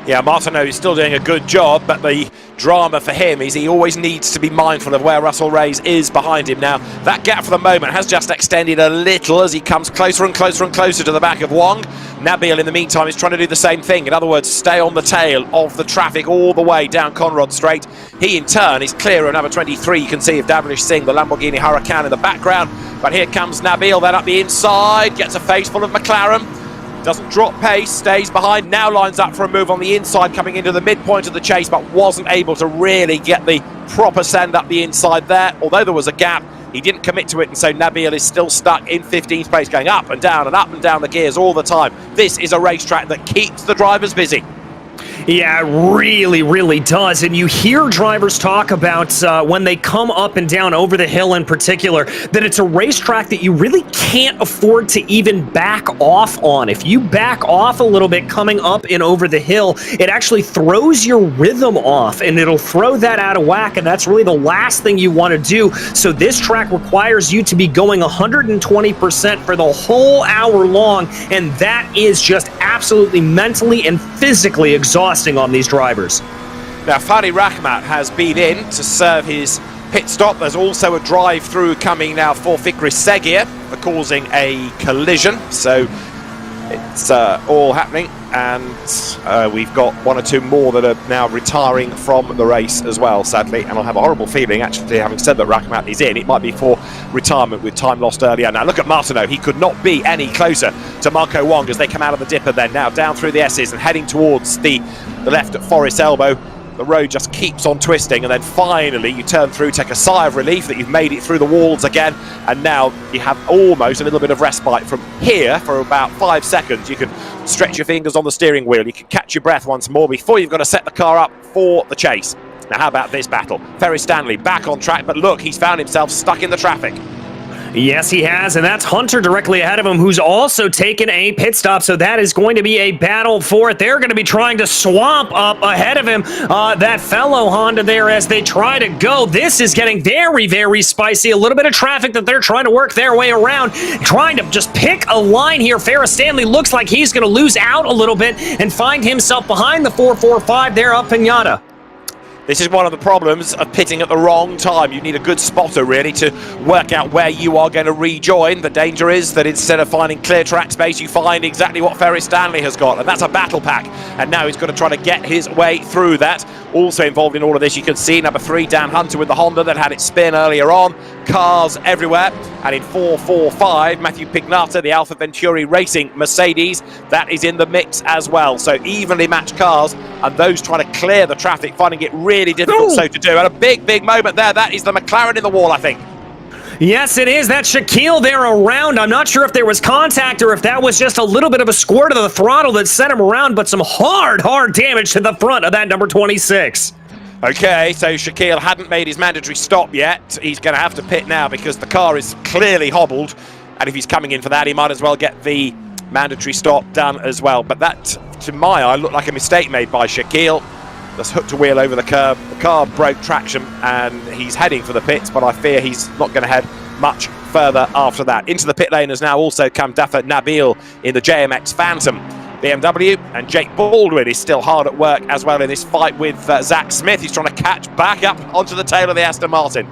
Speaker 2: Yeah, Martineau is still doing a good job, but the drama for him is he always needs to be mindful of where Russell Reyes is behind him. Now, that gap for the moment has just extended a little as he comes closer and closer and closer to the back of Wong. Nabil, in the meantime, is trying to do the same thing. In other words, stay on the tail of the traffic all the way down Conrad Straight. He, in turn, is clear of number 23. You can see of Davilish Singh, the Lamborghini Huracan in the background. But here comes Nabil, then up the inside, gets a face full of McLaren. Doesn't drop pace, stays behind, now lines up for a move on the inside coming into the midpoint of the chase, but wasn't able to really get the proper send up the inside there. Although there was a gap, he didn't commit to it, and so Nabil is still stuck in 15th place, going up and down the gears all the time. This is a racetrack that keeps the drivers busy.
Speaker 1: Yeah, it really, really does. And you hear drivers talk about when they come up and down over the hill in particular, that it's a racetrack that you really can't afford to even back off on. If you back off a little bit coming up and over the hill, it actually throws your rhythm off and it'll throw that out of whack. And that's really the last thing you want to do. So this track requires you to be going 120% for the whole hour long. And that is just absolutely mentally and physically exhausting on these drivers.
Speaker 2: Now, Fadi Rahmat has been in to serve his pit stop. There's also a drive-through coming now for Fikri Seguir for causing a collision. So it's all happening, and we've got one or two more that are now retiring from the race as well, sadly. And I'll have a horrible feeling, actually, having said that Rahmat is in, it might be for retirement with time lost earlier. Now, look at Martineau. He could not be any closer to Marco Wong as they come out of the dipper then. Now, down through the S's and heading towards the left at Forest Elbow. The road just keeps on twisting, and then finally you turn through, take a sigh of relief that you've made it through the walls again, and now you have almost a little bit of respite from here for about 5 seconds. You can stretch your fingers on the steering wheel, you can catch your breath once more before you've got to set the car up for the chase. Now, how about this battle? Ferry Stanley back on track, but look, he's found himself stuck in the traffic.
Speaker 1: Yes, he has, and that's Hunter directly ahead of him, who's also taken a pit stop, so that is going to be a battle for it. They're going to be trying to swamp up ahead of him, that fellow Honda there, as they try to go. This is getting very, very spicy. A little bit of traffic that they're trying to work their way around, trying to just pick a line here. Ferris Stanley looks like he's going to lose out a little bit and find himself behind the 445 there up Pinata.
Speaker 2: This is one of the problems of pitting at the wrong time. You need a good spotter, really, to work out where you are going to rejoin. The danger is that instead of finding clear track space, you find exactly what Ferry Stanley has got, and that's a battle pack. And now he's got to try to get his way through that. Also involved in all of this, you can see number 3, Dan Hunter with the Honda that had its spin earlier on. Cars everywhere. And in 445, Matthew Pignata, the Alfa Venturi Racing Mercedes, that is in the mix as well. So evenly matched cars, and those trying to clear the traffic, finding it really difficult so to do. And a big, big moment there. That is the McLaren in the wall, I think.
Speaker 1: Yes, it is. That's Shaquille there around. I'm not sure if there was contact or if that was just a little bit of a squirt of the throttle that sent him around, but some hard damage to the front of that number 26.
Speaker 2: Okay, so Shaquille hadn't made his mandatory stop yet. He's going to have to pit now because the car is clearly hobbled. And if he's coming in for that, he might as well get the mandatory stop done as well. But that, to my eye, looked like a mistake made by Shaquille. Just hooked a wheel over the curb. The car broke traction and he's heading for the pits, but I fear he's not going to head much further after that. Into the pit lane has now also come Dafa Nabil in the JMX Phantom BMW, and Jake Baldwin is still hard at work as well in this fight with Zach Smith. He's trying to catch back up onto the tail of the Aston Martin.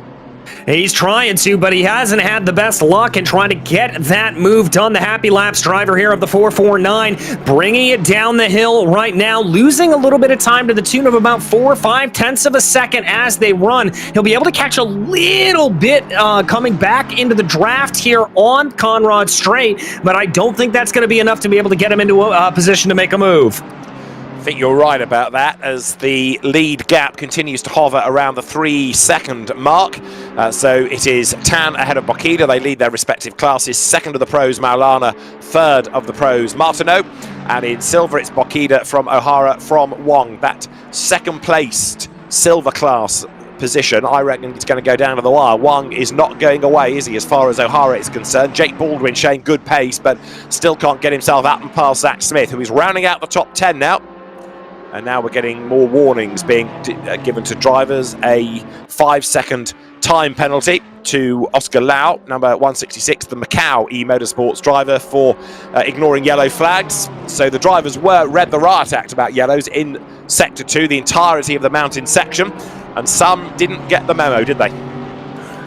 Speaker 1: He's trying to, but he hasn't had the best luck in trying to get that move done. The Happy Laps driver here of the 449, bringing it down the hill right now, losing a little bit of time to the tune of about 4 or 5 tenths of a second as they run. He'll be able to catch a little bit coming back into the draft here on Conrad Straight, but I don't think that's going to be enough to be able to get him into a position to make a move.
Speaker 2: I think you're right about that, as the lead gap continues to hover around the 3-second mark. So it is Tan ahead of Bokida. They lead their respective classes. Second of the pros, Maulana. Third of the pros, Martineau. And in silver, it's Bokida from O'Hara from Wong. That second placed silver class position, I reckon it's going to go down to the wire. Wang is not going away, is he, as far as O'Hara is concerned? Jake Baldwin showing good pace, but still can't get himself up and past Zach Smith, who is rounding out the top 10 now. And now we're getting more warnings being given to drivers. A 5-second time penalty to Oscar Lau, number 166, the Macau eMotorsports driver, for ignoring yellow flags. So the drivers read the riot act about yellows in Sector 2, the entirety of the mountain section, and some didn't get the memo, did they?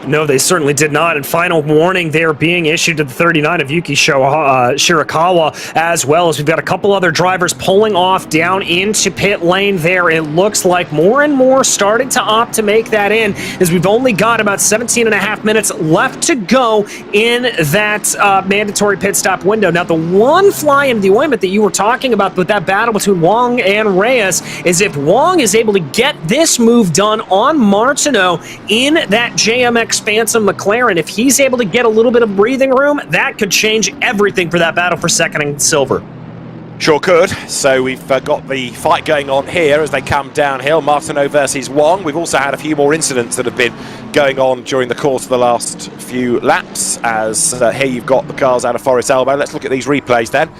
Speaker 1: No, they certainly did not. And final warning there being issued to the 39 of Yuki Shirakawa, as well as we've got a couple other drivers pulling off down into pit lane there. It looks like more and more starting to opt to make that in, as we've only got about 17 and a half minutes left to go in that mandatory pit stop window. Now, the one fly in the ointment that you were talking about with that battle between Wang and Reyes is if Wang is able to get this move done on Martineau in that JMX Fearsome McLaren, if he's able to get a little bit of breathing room, that could change everything for that battle for second and silver.
Speaker 2: Sure could. So we've got the fight going on here as they come downhill. Martineau versus Wang. We've also had a few more incidents that have been going on during the course of the last few laps, as here you've got the cars out of Forest Elbow. Let's look at these replays then.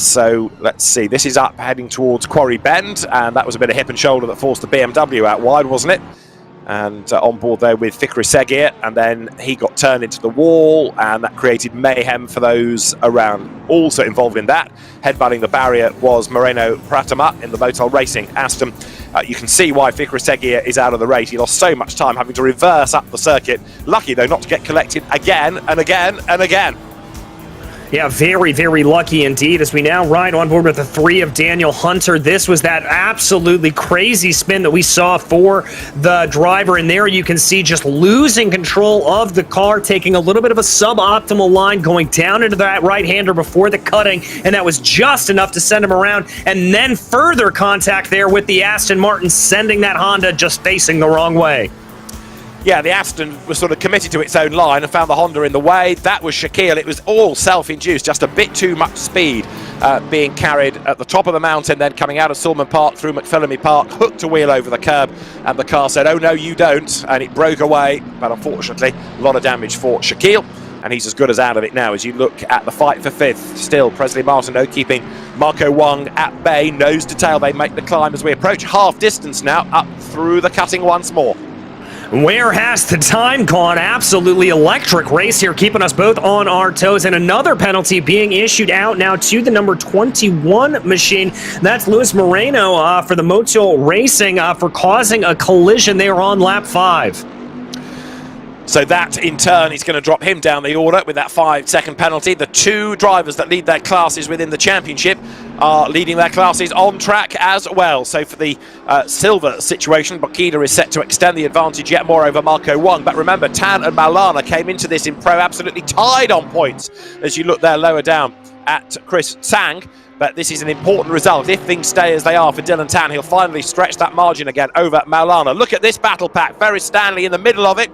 Speaker 2: So let's see. This is up heading towards Quarry Bend, and that was a bit of hip and shoulder that forced the BMW out wide, wasn't it? And on board there with Fikri Seguir, and then he got turned into the wall, and that created mayhem for those around. Also involved in that, headbutting the barrier, was Moreno Pratama in the Motul Racing Aston. You can see why Fikri Seguir is out of the race. He lost so much time having to reverse up the circuit. Lucky though not to get collected again and again and again.
Speaker 1: Yeah, very, very lucky indeed, as we now ride on board with the 3 of Daniel Hunter. This was that absolutely crazy spin that we saw for the driver, and there you can see just losing control of the car, taking a little bit of a suboptimal line, going down into that right-hander before the cutting, and that was just enough to send him around, and then further contact there with the Aston Martin, sending that Honda just facing the wrong way.
Speaker 2: Yeah, the Aston was sort of committed to its own line and found the Honda in the way. That was Shaquille. It was all self-induced, just a bit too much speed being carried at the top of the mountain, then coming out of Sulman Park through McPhillamy Park, hooked a wheel over the curb, and the car said, "Oh no, you don't," and it broke away. But unfortunately, a lot of damage for Shaquille, and he's as good as out of it now. As you look at the fight for fifth, still Presley Martineau keeping Marco Wang at bay, nose to tail. They make the climb as we approach half distance now, up through the cutting once more.
Speaker 1: Where has the time gone? Absolutely electric race here, keeping us both on our toes. And another penalty being issued out now to the number 21 machine. That's Luis Moreno for the Motul Racing for causing a collision there on lap 5.
Speaker 2: So that, in turn, is going to drop him down the order with that 5-second penalty. The 2 drivers that lead their classes within the championship are leading their classes on track as well. So for the silver situation, Bakida is set to extend the advantage yet more over Marco Wang. But remember, Tan and Maulana came into this in pro absolutely tied on points, as you look there lower down at Chris Sang. But this is an important result. If things stay as they are for Dylan Tan, he'll finally stretch that margin again over Maulana. Look at this battle pack. Ferris Stanley in the middle of it.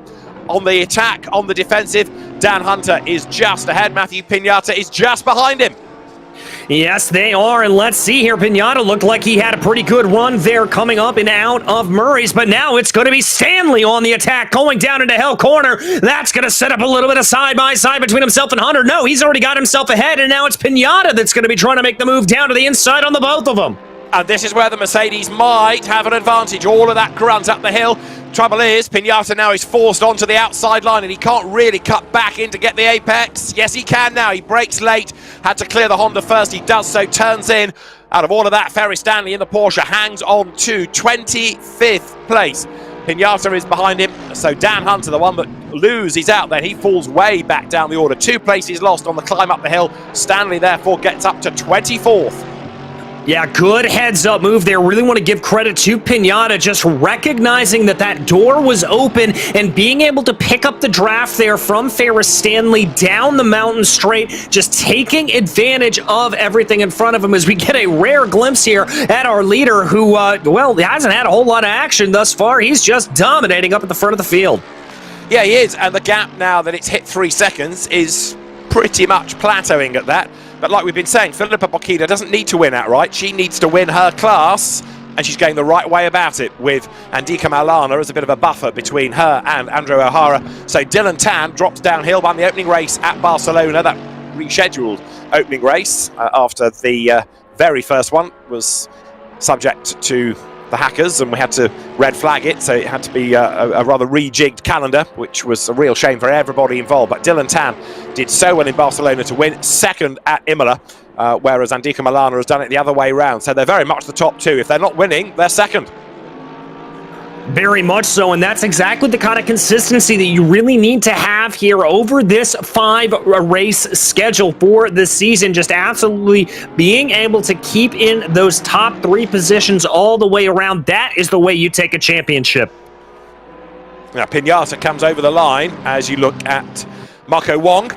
Speaker 2: On the attack, on the defensive, Dan Hunter is just ahead. Matthew Pinata is just behind him.
Speaker 1: Yes, they are, and let's see here. Pinata looked like he had a pretty good run there coming up and out of Murray's, but now it's going to be Stanley on the attack, going down into Hell Corner. That's going to set up a little bit of side-by-side between himself and Hunter. No, he's already got himself ahead, and now it's Pinata that's going to be trying to make the move down to the inside on the both of them.
Speaker 2: And this is where the Mercedes might have an advantage. All of that grunt up the hill. Trouble is, Pinata now is forced onto the outside line, and he can't really cut back in to get the apex. Yes, he can now. He brakes late. Had to clear the Honda first. He does so, turns in. Out of all of that, Ferris Stanley in the Porsche hangs on to 25th place. Pinata is behind him, so Dan Hunter, the one that loses out then, he falls way back down the order. 2 places lost on the climb up the hill. Stanley, therefore, gets up to 24th.
Speaker 1: Yeah, good heads-up move there. Really want to give credit to Pinata, just recognizing that that door was open and being able to pick up the draft there from Ferris Stanley down the mountain straight, just taking advantage of everything in front of him as we get a rare glimpse here at our leader who, well, hasn't had a whole lot of action thus far. He's just dominating up at the front of the field.
Speaker 2: Yeah, he is, and the gap now that it's hit 3 seconds is pretty much plateauing at that. But like we've been saying, Philippa Bokida doesn't need to win outright. She needs to win her class and she's going the right way about it, with Andika Maulana as a bit of a buffer between her and Andrew O'Hara. So Dylan Tan drops downhill, won the opening race at Barcelona, that rescheduled opening race after the very first one was subject to the hackers and we had to red flag it, so it had to be a rather rejigged calendar, which was a real shame for everybody involved. But Dylan Tan did so well in Barcelona to win second at Imola, whereas Andika Maulana has done it the other way round. So they're very much the top two. If they're not winning, they're second.
Speaker 1: Very much so, and that's exactly the kind of consistency that you really need to have here over this 5-race schedule for the season. Just absolutely being able to keep in those top 3 positions all the way around. That is the way you take a championship.
Speaker 2: Now, Pinata comes over the line as you look at Marco Wong.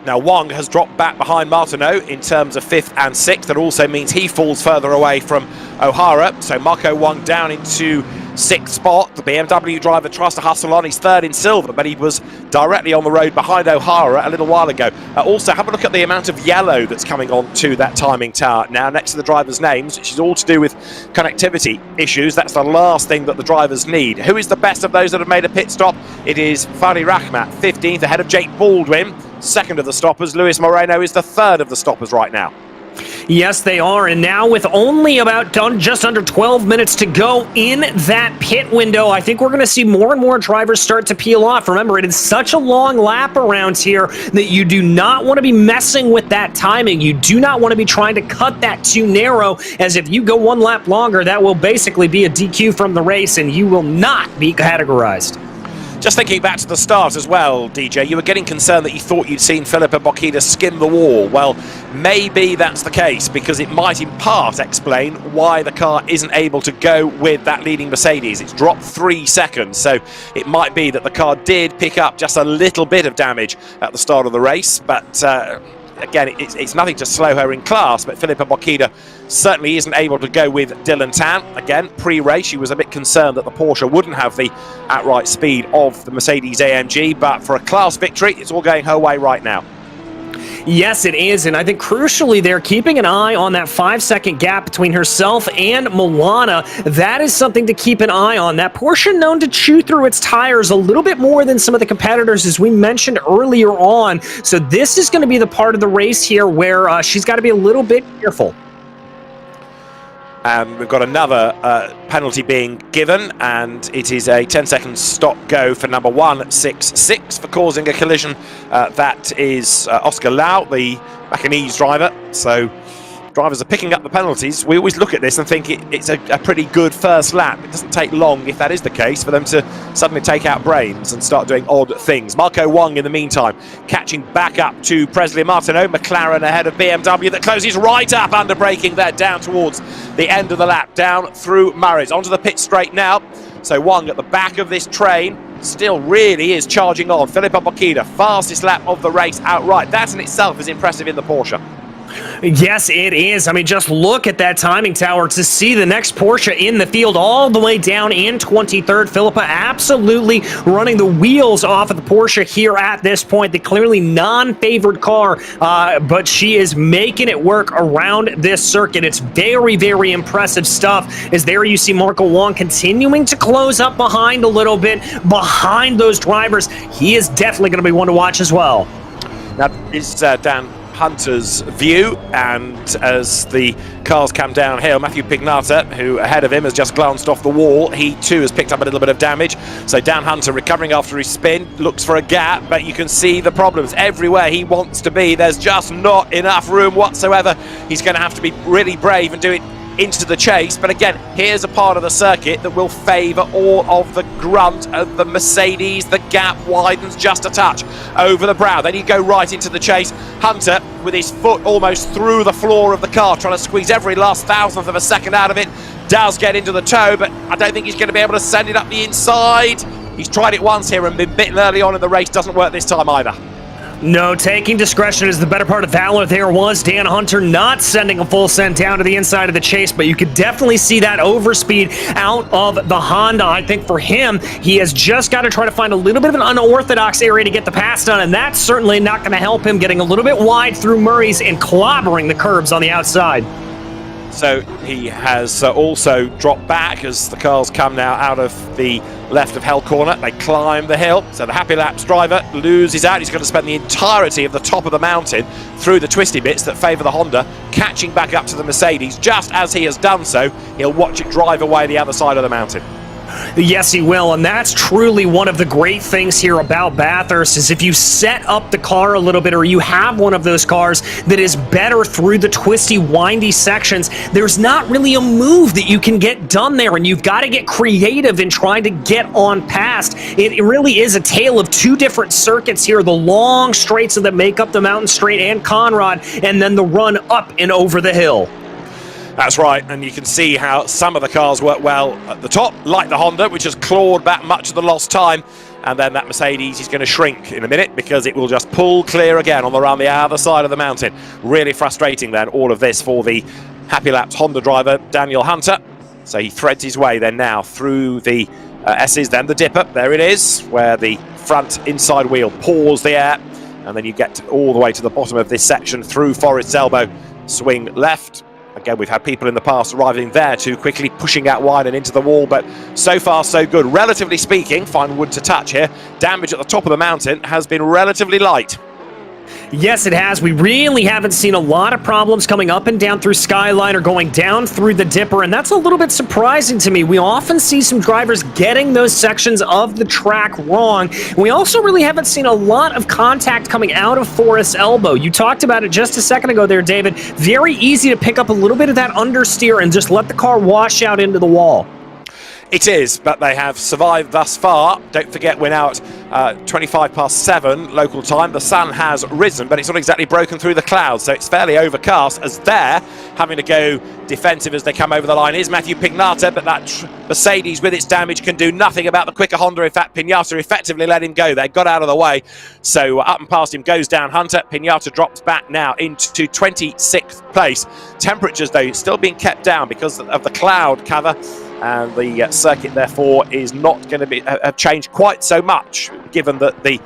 Speaker 2: Now, Wong has dropped back behind Martineau in terms of 5th and 6th. That also means he falls further away from O'Hara. So Marco Wong down into 6th spot. The BMW driver tries to hustle on. He's 3rd in silver, but he was directly on the road behind O'Hara a little while ago. Also, have a look at the amount of yellow that's coming on to that timing tower now next to the drivers' names, which is all to do with connectivity issues. That's the last thing that the drivers need. Who is the best of those that have made a pit stop? It is Fadi Rahmat, 15th, ahead of Jake Baldwin. 2nd of the stoppers. Luis Moreno is the 3rd of the stoppers right now.
Speaker 1: Yes, they are, and now with only about just under 12 minutes to go in that pit window, I think we're going to see more and more drivers start to peel off. Remember, it is such a long lap around here that you do not want to be messing with that timing. You do not want to be trying to cut that too narrow, as if you go 1 lap longer, that will basically be a DQ from the race, and you will not be categorized.
Speaker 2: Just thinking back to the start as well, DJ, you were getting concerned that you thought you'd seen Filippo Bocchida skim the wall. Well, maybe that's the case, because it might in part explain why the car isn't able to go with that leading Mercedes. It's dropped 3 seconds, so it might be that the car did pick up just a little bit of damage at the start of the race, but again, it's nothing to slow her in class, but Filippo Bocchida certainly isn't able to go with Dylan Tan. Again, pre-race, she was a bit concerned that the Porsche wouldn't have the outright speed of the Mercedes AMG, but for a class victory, it's all going her way right now.
Speaker 1: Yes, it is, and I think crucially they're keeping an eye on that 5-second gap between herself and Moana. That is something to keep an eye on. That Porsche known to chew through its tires a little bit more than some of the competitors, as we mentioned earlier on. So this is going to be the part of the race here where she's got to be a little bit careful.
Speaker 2: And we've got another penalty being given, and it is a 10-second stop-go for number 166 for causing a collision. That is Oscar Lau, the Macanese driver. So drivers are picking up the penalties. We always look at this and think it's a pretty good first lap. It doesn't take long, if that is the case, for them to suddenly take out brains and start doing odd things. Marco Wong, in the meantime, catching back up to Presley Martineau. McLaren ahead of BMW, that closes right up under braking there down towards the end of the lap, down through Murray's. Onto the pit straight now. So Wong at the back of this train still really is charging on. Filippo Bocchida, fastest lap of the race outright. That in itself is impressive in the Porsche.
Speaker 1: Yes, it is. I mean, just look at that timing tower to see the next Porsche in the field all the way down in 23rd. Philippa absolutely running the wheels off of the Porsche here at this point. The clearly non-favored car, but she is making it work around this circuit. It's very, very impressive stuff. As there you see Marco Wong continuing to close up behind a little bit, behind those drivers. He is definitely going to be one to watch as well.
Speaker 2: Now, is Dan Hunter's view, and as the cars come downhill, Matthew Pignata, who ahead of him has just glanced off the wall, he too has picked up a little bit of damage. So Dan Hunter, recovering after his spin, looks for a gap, but you can see the problems everywhere he wants to be. There's just not enough room whatsoever. He's going to have to be really brave and do it into the chase, but again, here's a part of the circuit that will favour all of the grunt of the Mercedes. The gap widens just a touch over the brow, then you go right into the chase. Hunter, with his foot almost through the floor of the car, trying to squeeze every last thousandth of a second out of it, does get into the toe, but I don't think he's going to be able to send it up the inside. He's tried it once here and been bitten early on in the race. Doesn't work this time either.
Speaker 1: No, taking discretion is the better part of valor. There was Dan Hunter not sending a full send down to the inside of the chase, but you could definitely see that overspeed out of the Honda. I think for him, he has just got to try to find a little bit of an unorthodox area to get the pass done, and that's certainly not going to help him getting a little bit wide through Murray's and clobbering the curbs on the outside.
Speaker 2: So he has also dropped back as the cars come now out of the left of Hell Corner. They climb the hill. So the Happy Laps driver loses out. He's going to spend the entirety of the top of the mountain through the twisty bits that favour the Honda, catching back up to the Mercedes. Just as he has done so, he'll watch it drive away the other side of the mountain.
Speaker 1: Yes, he will, and that's truly one of the great things here about Bathurst is if you set up the car a little bit, or you have one of those cars that is better through the twisty, windy sections, there's not really a move that you can get done there, and you've got to get creative in trying to get on past. It really is a tale of two different circuits here, the long straights that make up the mountain straight and Conrad, and then the run up and over the hill.
Speaker 2: That's right, and you can see how some of the cars work well at the top, like the Honda, which has clawed back much of the lost time, and then that Mercedes is going to shrink in a minute because it will just pull clear again on the run the other side of the mountain. Really frustrating then, all of this for the Happy Laps Honda driver, Daniel Hunter. So he threads his way then now through the S's, then the dipper, there it is, where the front inside wheel paws the air, and then you get all the way to the bottom of this section through Forest's Elbow, swing left. Again, we've had people in the past arriving there too quickly, pushing out wide and into the wall, but so far so good. Relatively speaking, fine wood to touch here, damage at the top of the mountain has been relatively light.
Speaker 1: Yes, it has. We really haven't seen a lot of problems coming up and down through Skyline or going down through the Dipper, and that's a little bit surprising to me. We often see some drivers getting those sections of the track wrong. We also really haven't seen a lot of contact coming out of Forest's Elbow. You talked about it just a second ago there, David. Very easy to pick up a little bit of that understeer and just let the car wash out into the wall.
Speaker 2: It is, but they have survived thus far. Don't forget we're now at 25 past 7 local time. The sun has risen, but it's not exactly broken through the clouds, so it's fairly overcast. As they're having to go defensive as they come over the line is Matthew Pignata, but that Mercedes with its damage can do nothing about the quicker Honda. In fact, Pignata effectively let him go. They got out of the way, so up and past him goes down Hunter. Pignata drops back now into 26th place. Temperatures, though, still being kept down because of the cloud cover, and the circuit, therefore, is not going to have changed quite so much, given that the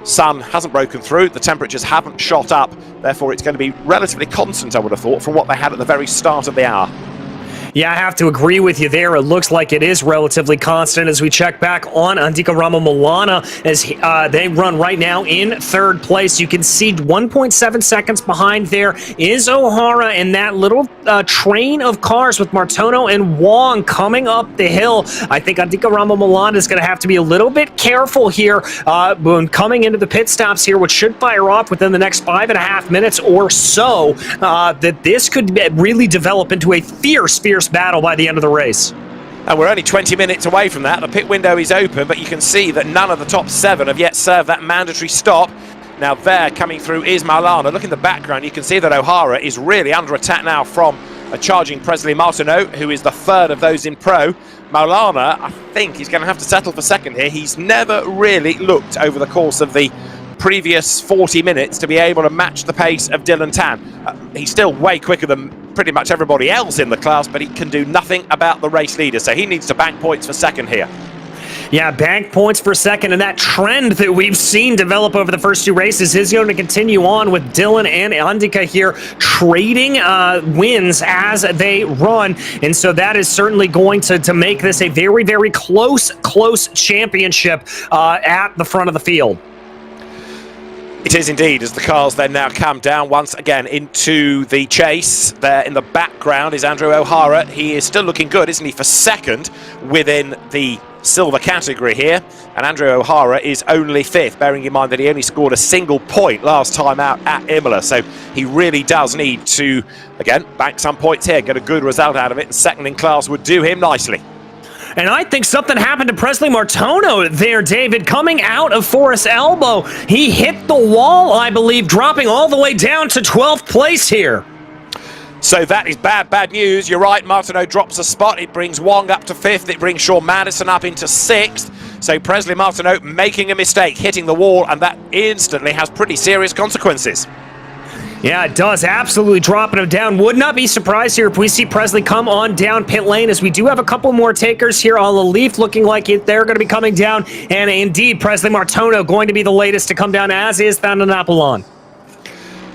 Speaker 2: sun hasn't broken through, the temperatures haven't shot up, therefore it's going to be relatively constant, I would have thought, from what they had at the very start of the hour.
Speaker 1: Yeah, I have to agree with you there. It looks like it is relatively constant as we check back on Andika Ramomalana as they run right now in third place. You can see 1.7 seconds behind there is O'Hara and that little train of cars with Martono and Wong coming up the hill. I think Andika Ramomalana is going to have to be a little bit careful here when coming into the pit stops here, which should fire off within the next 5.5 minutes or so, that this could really develop into a fierce battle by the end of the race.
Speaker 2: And we're only 20 minutes away from that. The pit window is open, but you can see that none of the top 7 have yet served that mandatory stop. Now there coming through is Maulana. Look in the background, you can see that O'Hara is really under attack now from a charging Presley Martineau, who is the third of those in pro. Maulana, I think he's going to have to settle for second here. He's never really looked over the course of the previous 40 minutes to be able to match the pace of Dylan Tan. He's still way quicker than pretty much everybody else in the class, but he can do nothing about the race leader, so he needs to bank points for second here.
Speaker 1: Yeah, bank points for second, and that trend that we've seen develop over the first 2 races is going to continue on with Dylan and Andika here trading wins as they run, and so that is certainly going to make this a very, very close championship at the front of the field.
Speaker 2: It is indeed, as the cars then now come down once again into the chase. There in the background is Andrew O'Hara. He is still looking good, isn't he, for second within the silver category here. And Andrew O'Hara is only 5th, bearing in mind that he only scored a single point last time out at Imola. So he really does need to, again, bank some points here, get a good result out of it, and second in class would do him nicely.
Speaker 1: And I think something happened to Presley Martono there, David, coming out of Forest's Elbow. He hit the wall, I believe, dropping all the way down to 12th place here.
Speaker 2: So that is bad news. You're right, Martineau drops a spot. It brings Wong up to 5th. It brings Sean Madison up into 6th. So Presley Martineau making a mistake, hitting the wall, and that instantly has pretty serious consequences.
Speaker 1: Yeah, it does. Absolutely dropping him down. Would not be surprised here if we see Presley come on down pit lane, as we do have a couple more takers here on the Leaf looking like they're going to be coming down. And indeed, Presley Martono going to be the latest to come down, as is Thanapoulon.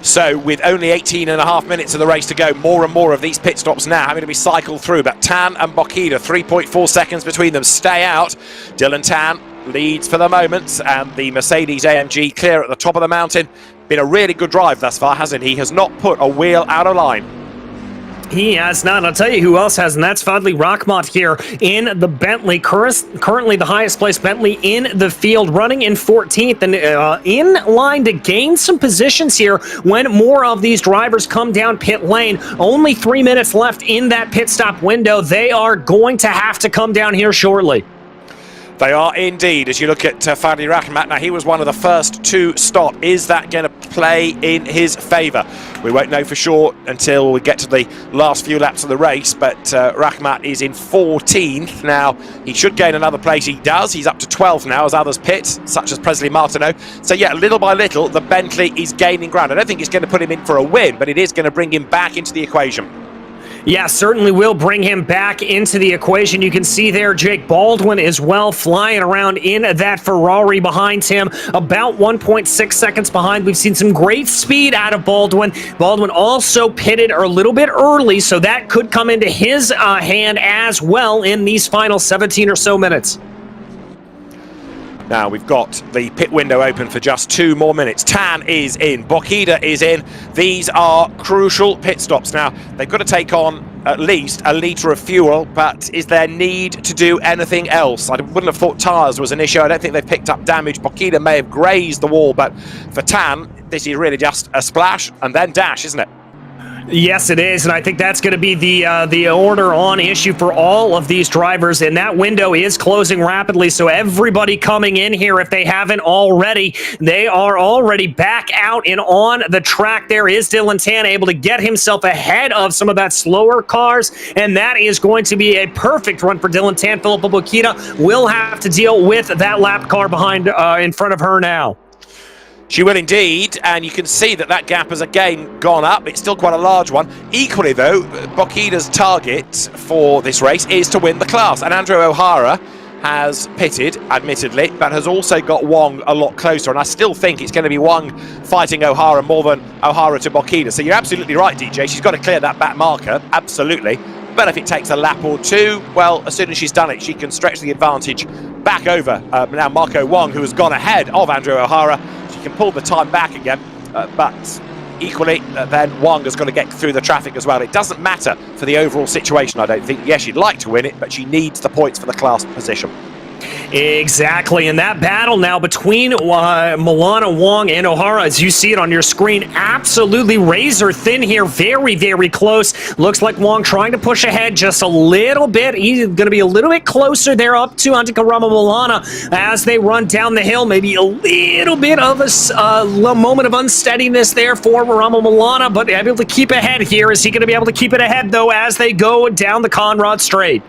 Speaker 2: So with only 18.5 minutes of the race to go, more and more of these pit stops now having to be cycled through. But Tan and Bokita, 3.4 seconds between them, stay out. Dylan Tan leads for the moment, and the Mercedes AMG clear at the top of the mountain. Been a really good drive thus far, hasn't he? He has not put a wheel out of line.
Speaker 1: He has not. I'll tell you who else has, and that's Fadli Rahmat here in the Bentley. Currently the highest placed Bentley in the field, running in 14th and in line to gain some positions here when more of these drivers come down pit lane. Only 3 minutes left in that pit stop window. They are going to have to come down here shortly.
Speaker 2: They are indeed, as you look at Fadli Rahmat. Now, he was one of the first to stop. Is that going to play in his favour? We won't know for sure until we get to the last few laps of the race, but Rahmat is in 14th. Now, he should gain another place. He does. He's up to 12th now as others pit, such as Presley Martineau. So, yeah, little by little, the Bentley is gaining ground. I don't think it's going to put him in for a win, but it is going to bring him back into the equation.
Speaker 1: Yeah, certainly will bring him back into the equation. You can see there Jake Baldwin as well flying around in that Ferrari behind him, about 1.6 seconds behind. We've seen some great speed out of Baldwin. Baldwin also pitted a little bit early, so that could come into his hand as well in these final 17 or so minutes.
Speaker 2: Now we've got the pit window open for just 2 more minutes. Tan is in, Bokita is in. These are crucial pit stops. Now, they've got to take on at least a litre of fuel, but is there need to do anything else? I wouldn't have thought tyres was an issue. I don't think they've picked up damage. Bokita may have grazed the wall, but for Tan, this is really just a splash and then dash, isn't it?
Speaker 1: Yes, it is, and I think that's going to be the order on issue for all of these drivers, and that window is closing rapidly, so everybody coming in here, if they haven't already, they are already back out and on the track. There is Dylan Tan able to get himself ahead of some of that slower cars, and that is going to be a perfect run for Dylan Tan. Filippo Bokita will have to deal with that lap car behind in front of her now.
Speaker 2: She will indeed, and you can see that that gap has again gone up. It's still quite a large one. Equally, though, Bokita's target for this race is to win the class. And Andrew O'Hara has pitted, admittedly, but has also got Wong a lot closer. And I still think it's going to be Wong fighting O'Hara more than O'Hara to Bokita. So you're absolutely right, DJ. She's got to clear that back marker, absolutely. But if it takes a lap or two, well, as soon as she's done it, she can stretch the advantage back over. Now, Marco Wong, who has gone ahead of Andrew O'Hara, can pull the time back again, but equally then Wong has got to get through the traffic as well. It doesn't matter for the overall situation, I don't think. Yes, she'd like to win it, but she needs the points for the class position.
Speaker 1: Exactly, and that battle now between Milana, Wong, and O'Hara, as you see it on your screen, absolutely razor thin here, very, very close. Looks like Wong trying to push ahead just a little bit. He's going to be a little bit closer there up to Antikarama Milana as they run down the hill. Maybe a little bit of a moment of unsteadiness there for Rama Milana, but able to keep ahead here. Is he going to be able to keep it ahead, though, as they go down the Conrad Straight?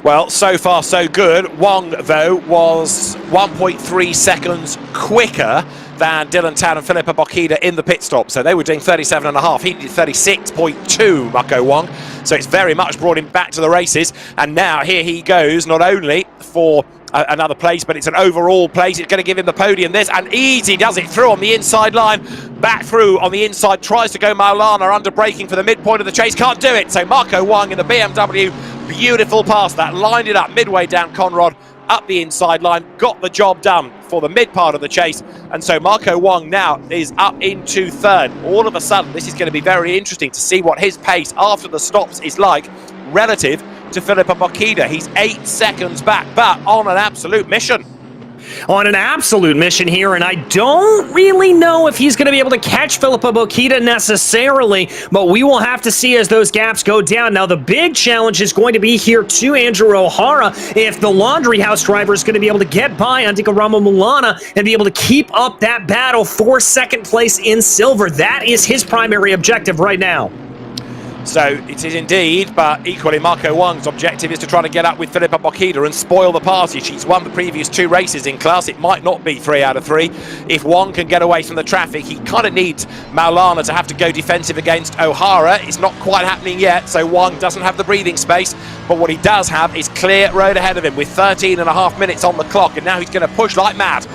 Speaker 2: Well, so far so good. Wong, though, was 1.3 seconds quicker than Dylan Tan and Filippo Bokita in the pit stop. So they were doing 37.5. He did 36.2, Marco Wong. So it's very much brought him back to the races. And now here he goes, not only for another place, but it's an overall place. It's going to give him the podium. This, and easy does it through on the inside line. Back through on the inside, tries to go Maulana under braking for the midpoint of the chase. Can't do it. So Marco Wong in the BMW, beautiful pass that, lined it up midway down Conrad, up the inside line, got the job done for the mid part of the chase. And so Marco Wong now is up into third. All of a sudden, this is going to be very interesting to see what his pace after the stops is like relative to Filippo Bokita. He's 8 seconds back, but on an absolute mission.
Speaker 1: On an absolute mission here, and I don't really know if he's going to be able to catch Filippo Bokita necessarily, but we will have to see as those gaps go down. Now, the big challenge is going to be here to Andrew O'Hara if the Laundry House driver is going to be able to get by Antikarama Milana and be able to keep up that battle for second place in silver. That is his primary objective right now.
Speaker 2: So it is indeed, but equally Marco Wong's objective is to try to get up with Filippo Bokita and spoil the party. She's won the previous 2 races in class. It might not be 3 out of 3. If Wong can get away from the traffic, he kind of needs Maulana to have to go defensive against O'Hara. It's not quite happening yet, so Wong doesn't have the breathing space, but what he does have is clear road ahead of him with 13.5 minutes on the clock, and now he's going to push like mad.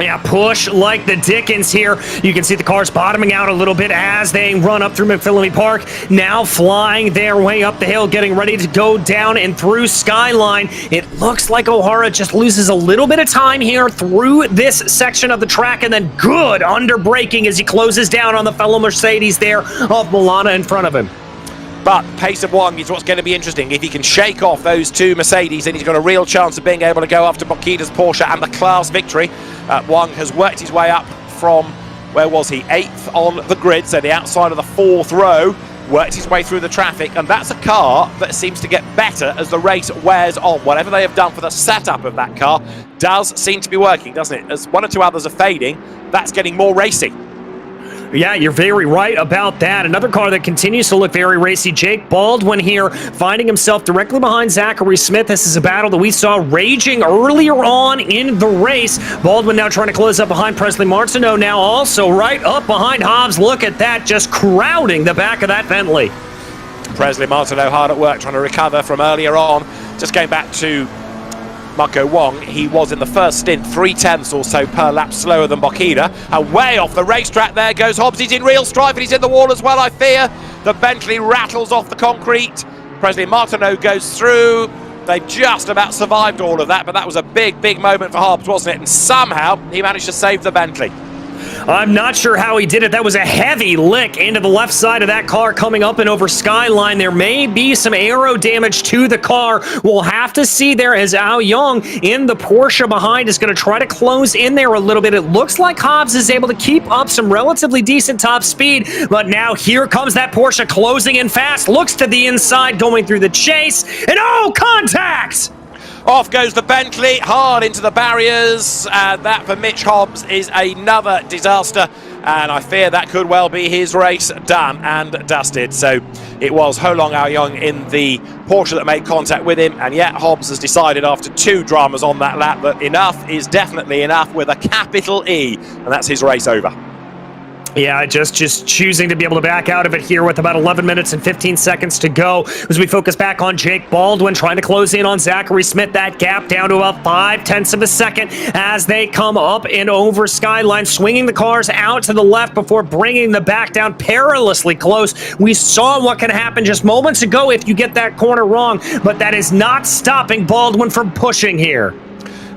Speaker 1: Yeah, push like the Dickens here. You can see the cars bottoming out a little bit as they run up through McPhillamy Park. Now flying their way up the hill, getting ready to go down and through Skyline. It looks like O'Hara just loses a little bit of time here through this section of the track, and then good under braking as he closes down on the fellow Mercedes there of Milana in front of him.
Speaker 2: But pace of Wang is what's going to be interesting. If he can shake off those two Mercedes, then he's got a real chance of being able to go after Bokita's Porsche and the class victory. Wang has worked his way up from, where was he, 8th on the grid, so the outside of the 4th row, worked his way through the traffic, and that's a car that seems to get better as the race wears on. Whatever they have done for the setup of that car does seem to be working, doesn't it? As one or two others are fading, that's getting more racy.
Speaker 1: Yeah, you're very right about that. Another car that continues to look very racy, Jake Baldwin here, finding himself directly behind Zachary Smith. This is a battle that we saw raging earlier on in the race. Baldwin now trying to close up behind Presley Martineau, now also right up behind Hobbs. Look at that, just crowding the back of that Bentley.
Speaker 2: Presley Martineau hard at work trying to recover from earlier on. Just going back to Marco Wong, he was in the first stint 3/10 or so per lap slower than Bokita, and way off the racetrack there goes Hobbs. He's in real strife and he's in the wall as well, I fear. The Bentley rattles off the concrete. Presley Martineau goes through. They've just about survived all of that, but that was a big, big moment for Hobbs, wasn't it? And somehow he managed to save the Bentley.
Speaker 1: I'm not sure how he did it. That was a heavy lick into the left side of that car coming up and over Skyline. There may be some aero damage to the car. We'll have to see there as Ao Young in the Porsche behind is going to try to close in there a little bit. It looks like Hobbs is able to keep up some relatively decent top speed, but now here comes that Porsche closing in fast. Looks to the inside, going through the chase, and oh, contact!
Speaker 2: Off goes the Bentley, hard into the barriers, and that for Mitch Hobbs is another disaster, and I fear that could well be his race done and dusted. So it was Ho Long Ao Young in the Porsche that made contact with him, and yet Hobbs has decided after 2 dramas on that lap that enough is definitely enough with a capital E, and that's his race over.
Speaker 1: Yeah, just choosing to be able to back out of it here with about 11 minutes and 15 seconds to go as we focus back on Jake Baldwin trying to close in on Zachary Smith. That gap down to about 0.5 of a second as they come up and over Skyline, swinging the cars out to the left before bringing the back down perilously close. We saw what can happen just moments ago if you get that corner wrong, but that is not stopping Baldwin from pushing here.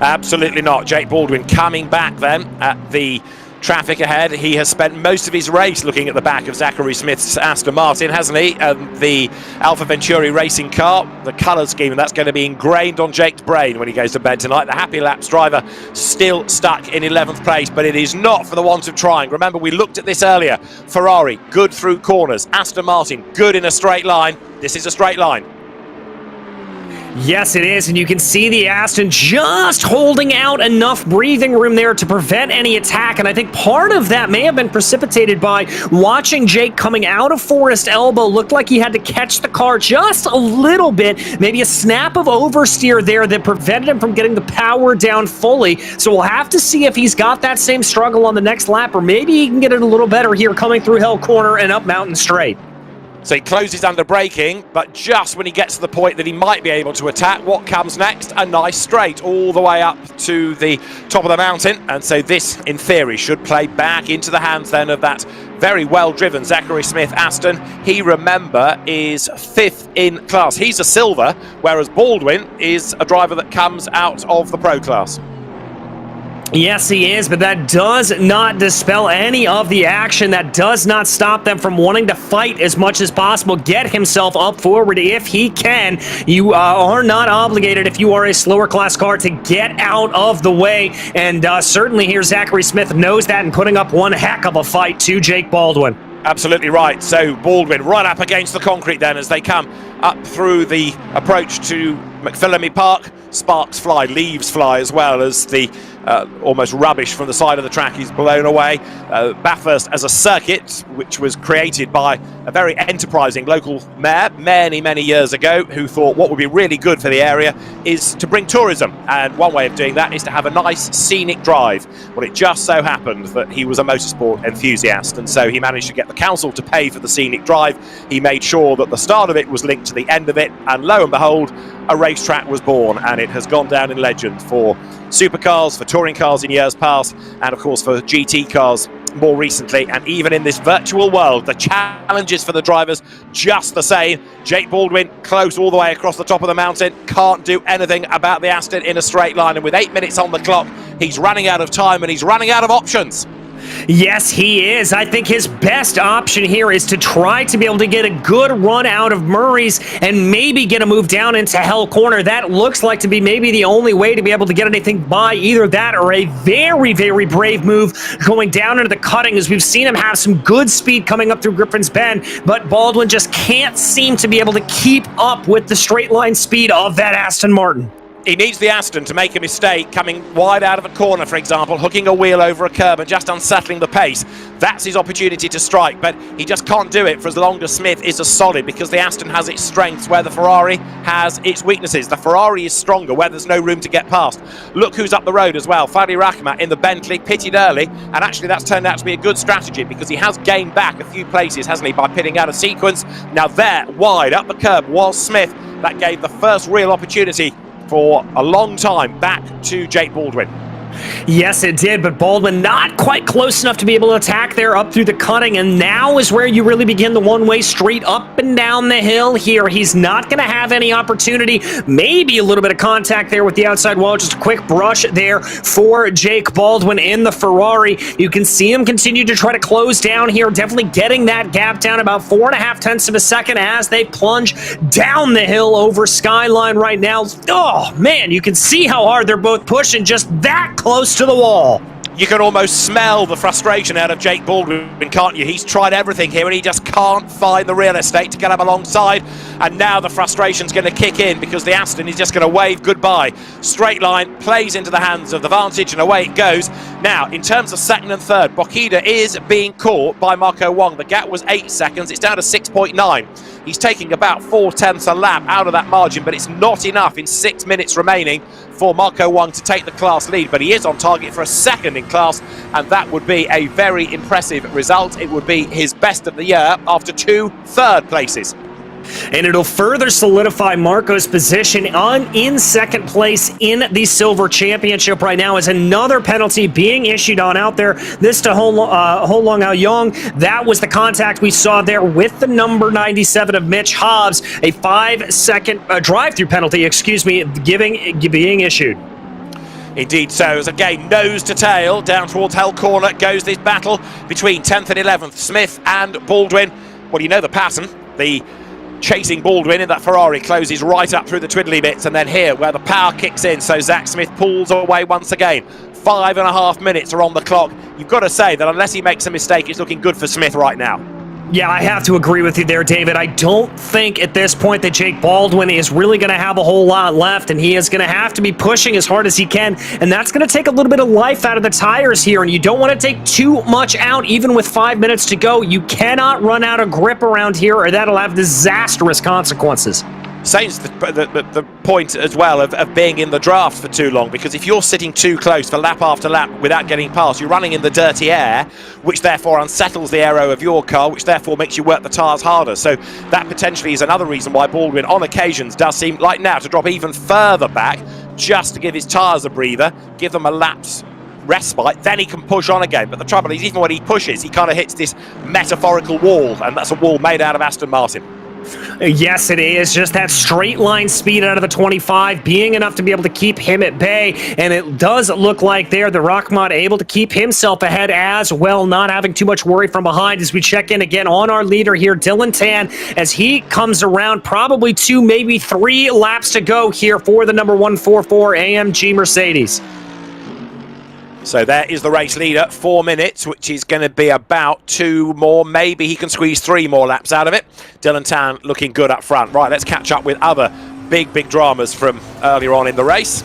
Speaker 2: Absolutely not. Jake Baldwin coming back then at the traffic ahead. He has spent most of his race looking at the back of Zachary Smith's Aston Martin, hasn't he? The Alfa Venturi racing car, the colour scheme, and that's going to be ingrained on Jake's brain when he goes to bed tonight. The Happy Laps driver still stuck in 11th place, but it is not for the want of trying. Remember, we looked at this earlier. Ferrari, good through corners. Aston Martin, good in a straight line. This is a straight line.
Speaker 1: Yes, it is, and you can see the Aston just holding out enough breathing room there to prevent any attack, and I think part of that may have been precipitated by watching Jake coming out of Forest Elbow. Looked like he had to catch the car just a little bit, maybe a snap of oversteer there that prevented him from getting the power down fully, so we'll have to see if he's got that same struggle on the next lap, or maybe he can get it a little better here coming through Hell Corner and up Mountain Straight.
Speaker 2: So he closes under braking, but just when he gets to the point that he might be able to attack, what comes next? A nice straight all the way up to the top of the mountain. And so this, in theory, should play back into the hands then of that very well-driven Zachary Smith Aston. He, remember, is 5th in class. He's a silver, whereas Baldwin is a driver that comes out of the pro class.
Speaker 1: Yes, he is, but that does not dispel any of the action. That does not stop them from wanting to fight as much as possible, get himself up forward if he can. You are not obligated, if you are a slower class car, to get out of the way, and certainly here Zachary Smith knows that and putting up one heck of a fight to Jake Baldwin.
Speaker 2: Absolutely right. So Baldwin right up against the concrete then as they come up through the approach to McPhillamy Park. Sparks fly, leaves fly as well as the almost rubbish from the side of the track is blown away. Bathurst as a circuit, which was created by a very enterprising local mayor many years ago, who thought what would be really good for the area is to bring tourism, and one way of doing that is to have a nice scenic drive. Well, it just so happened that he was a motorsport enthusiast, and so he managed to get the council to pay for the scenic drive. He made sure that the start of it was linked to the end of it, and lo and behold, a racetrack was born, and it has gone down in legend for supercars, for touring cars in years past, and of course for GT cars more recently. And even in this virtual world, the challenges for the drivers just the same. Jake Baldwin close all the way across the top of the mountain, can't do anything about the Aston in a straight line, and with 8 minutes on the clock, he's running out of time and he's running out of options.
Speaker 1: Yes, he is. I think his best option here is to try to be able to get a good run out of Murray's and maybe get a move down into Hell Corner. That looks like to be maybe the only way to be able to get anything by either that or a very, very brave move going down into the cutting, as we've seen him have some good speed coming up through Griffin's Bend, but Baldwin just can't seem to be able to keep up with the straight line speed of that Aston Martin.
Speaker 2: He needs the Aston to make a mistake, coming wide out of a corner, for example, hooking a wheel over a curb and just unsettling the pace. That's his opportunity to strike, but he just can't do it for as long as Smith is as solid, because the Aston has its strengths where the Ferrari has its weaknesses. The Ferrari is stronger where there's no room to get past. Look who's up the road as well. Fadi Rahmat in the Bentley, pitted early, and actually that's turned out to be a good strategy because he has gained back a few places, hasn't he, by pitting out of sequence. Now there, wide up the curb was Smith. That gave the first real opportunity for a long time back to Jake Baldwin.
Speaker 1: Yes, it did, but Baldwin not quite close enough to be able to attack there up through the cutting, and now is where you really begin the one-way street up and down the hill here. He's not going to have any opportunity, maybe a little bit of contact there with the outside wall, just a quick brush there for Jake Baldwin in the Ferrari. You can see him continue to try to close down here, definitely getting that gap down about 4.5 tenths of a second as they plunge down the hill over Skyline right now. Oh, man, you can see how hard they're both pushing, just that close to the wall.
Speaker 2: You can almost smell the frustration out of Jake Baldwin, can't you? He's tried everything here and he just can't find the real estate to get him alongside, and now the frustration's going to kick in because the Aston is just going to wave goodbye. Straight line plays into the hands of the Vantage and away it goes. Now, in terms of second and third, Bokida is being caught by Marco Wong. The gap was 8 seconds, it's down to 6.9. He's taking about 4 tenths a lap out of that margin, but it's not enough in 6 minutes remaining for Marco Wong to take the class lead. But he is on target for a second in class, and that would be a very impressive result. It would be his best of the year after 2 third places.
Speaker 1: And it'll further solidify Marco's position in second place in the Silver Championship right now, as another penalty being issued on out there. This to Ho Long Hao Yong. That was the contact we saw there with the number 97 of Mitch Hobbs. A 5-second drive-through penalty, being issued.
Speaker 2: Indeed so, as again, nose to tail, down towards Hell Corner goes this battle between 10th and 11th, Smith and Baldwin. Well, you know the pattern. The chasing Baldwin in that Ferrari closes right up through the twiddly bits, and then here where the power kicks in, so Zach Smith pulls away once again. 5.5 minutes are on the clock. You've got to say that unless he makes a mistake, it's looking good for Smith right now.
Speaker 1: Yeah, I have to agree with you there, David. I don't think at this point that Jake Baldwin is really going to have a whole lot left, and he is going to have to be pushing as hard as he can, and that's going to take a little bit of life out of the tires here, and you don't want to take too much out even with 5 minutes to go. You cannot run out of grip around here, or that'll have disastrous consequences.
Speaker 2: Same's the point as well of being in the draft for too long, because if you're sitting too close for lap after lap without getting past, you're running in the dirty air, which therefore unsettles the aero of your car, which therefore makes you work the tyres harder. So that potentially is another reason why Baldwin on occasions does seem like now to drop even further back, just to give his tyres a breather, give them a lapse respite, then he can push on again. But the trouble is, even when he pushes, he kind of hits this metaphorical wall, and that's a wall made out of Aston Martin.
Speaker 1: Yes, it is. Just that straight line speed out of the 25 being enough to be able to keep him at bay. And it does look like there, the Rahmat able to keep himself ahead as well, not having too much worry from behind as we check in again on our leader here, Dylan Tan, as he comes around, probably 2, maybe 3 laps to go here for the number 144 AMG Mercedes.
Speaker 2: So there is the race leader, 4 minutes, which is going to be about 2 more. Maybe he can squeeze 3 more laps out of it. Dylan Tan looking good up front. Right, let's catch up with other big dramas from earlier on in the race,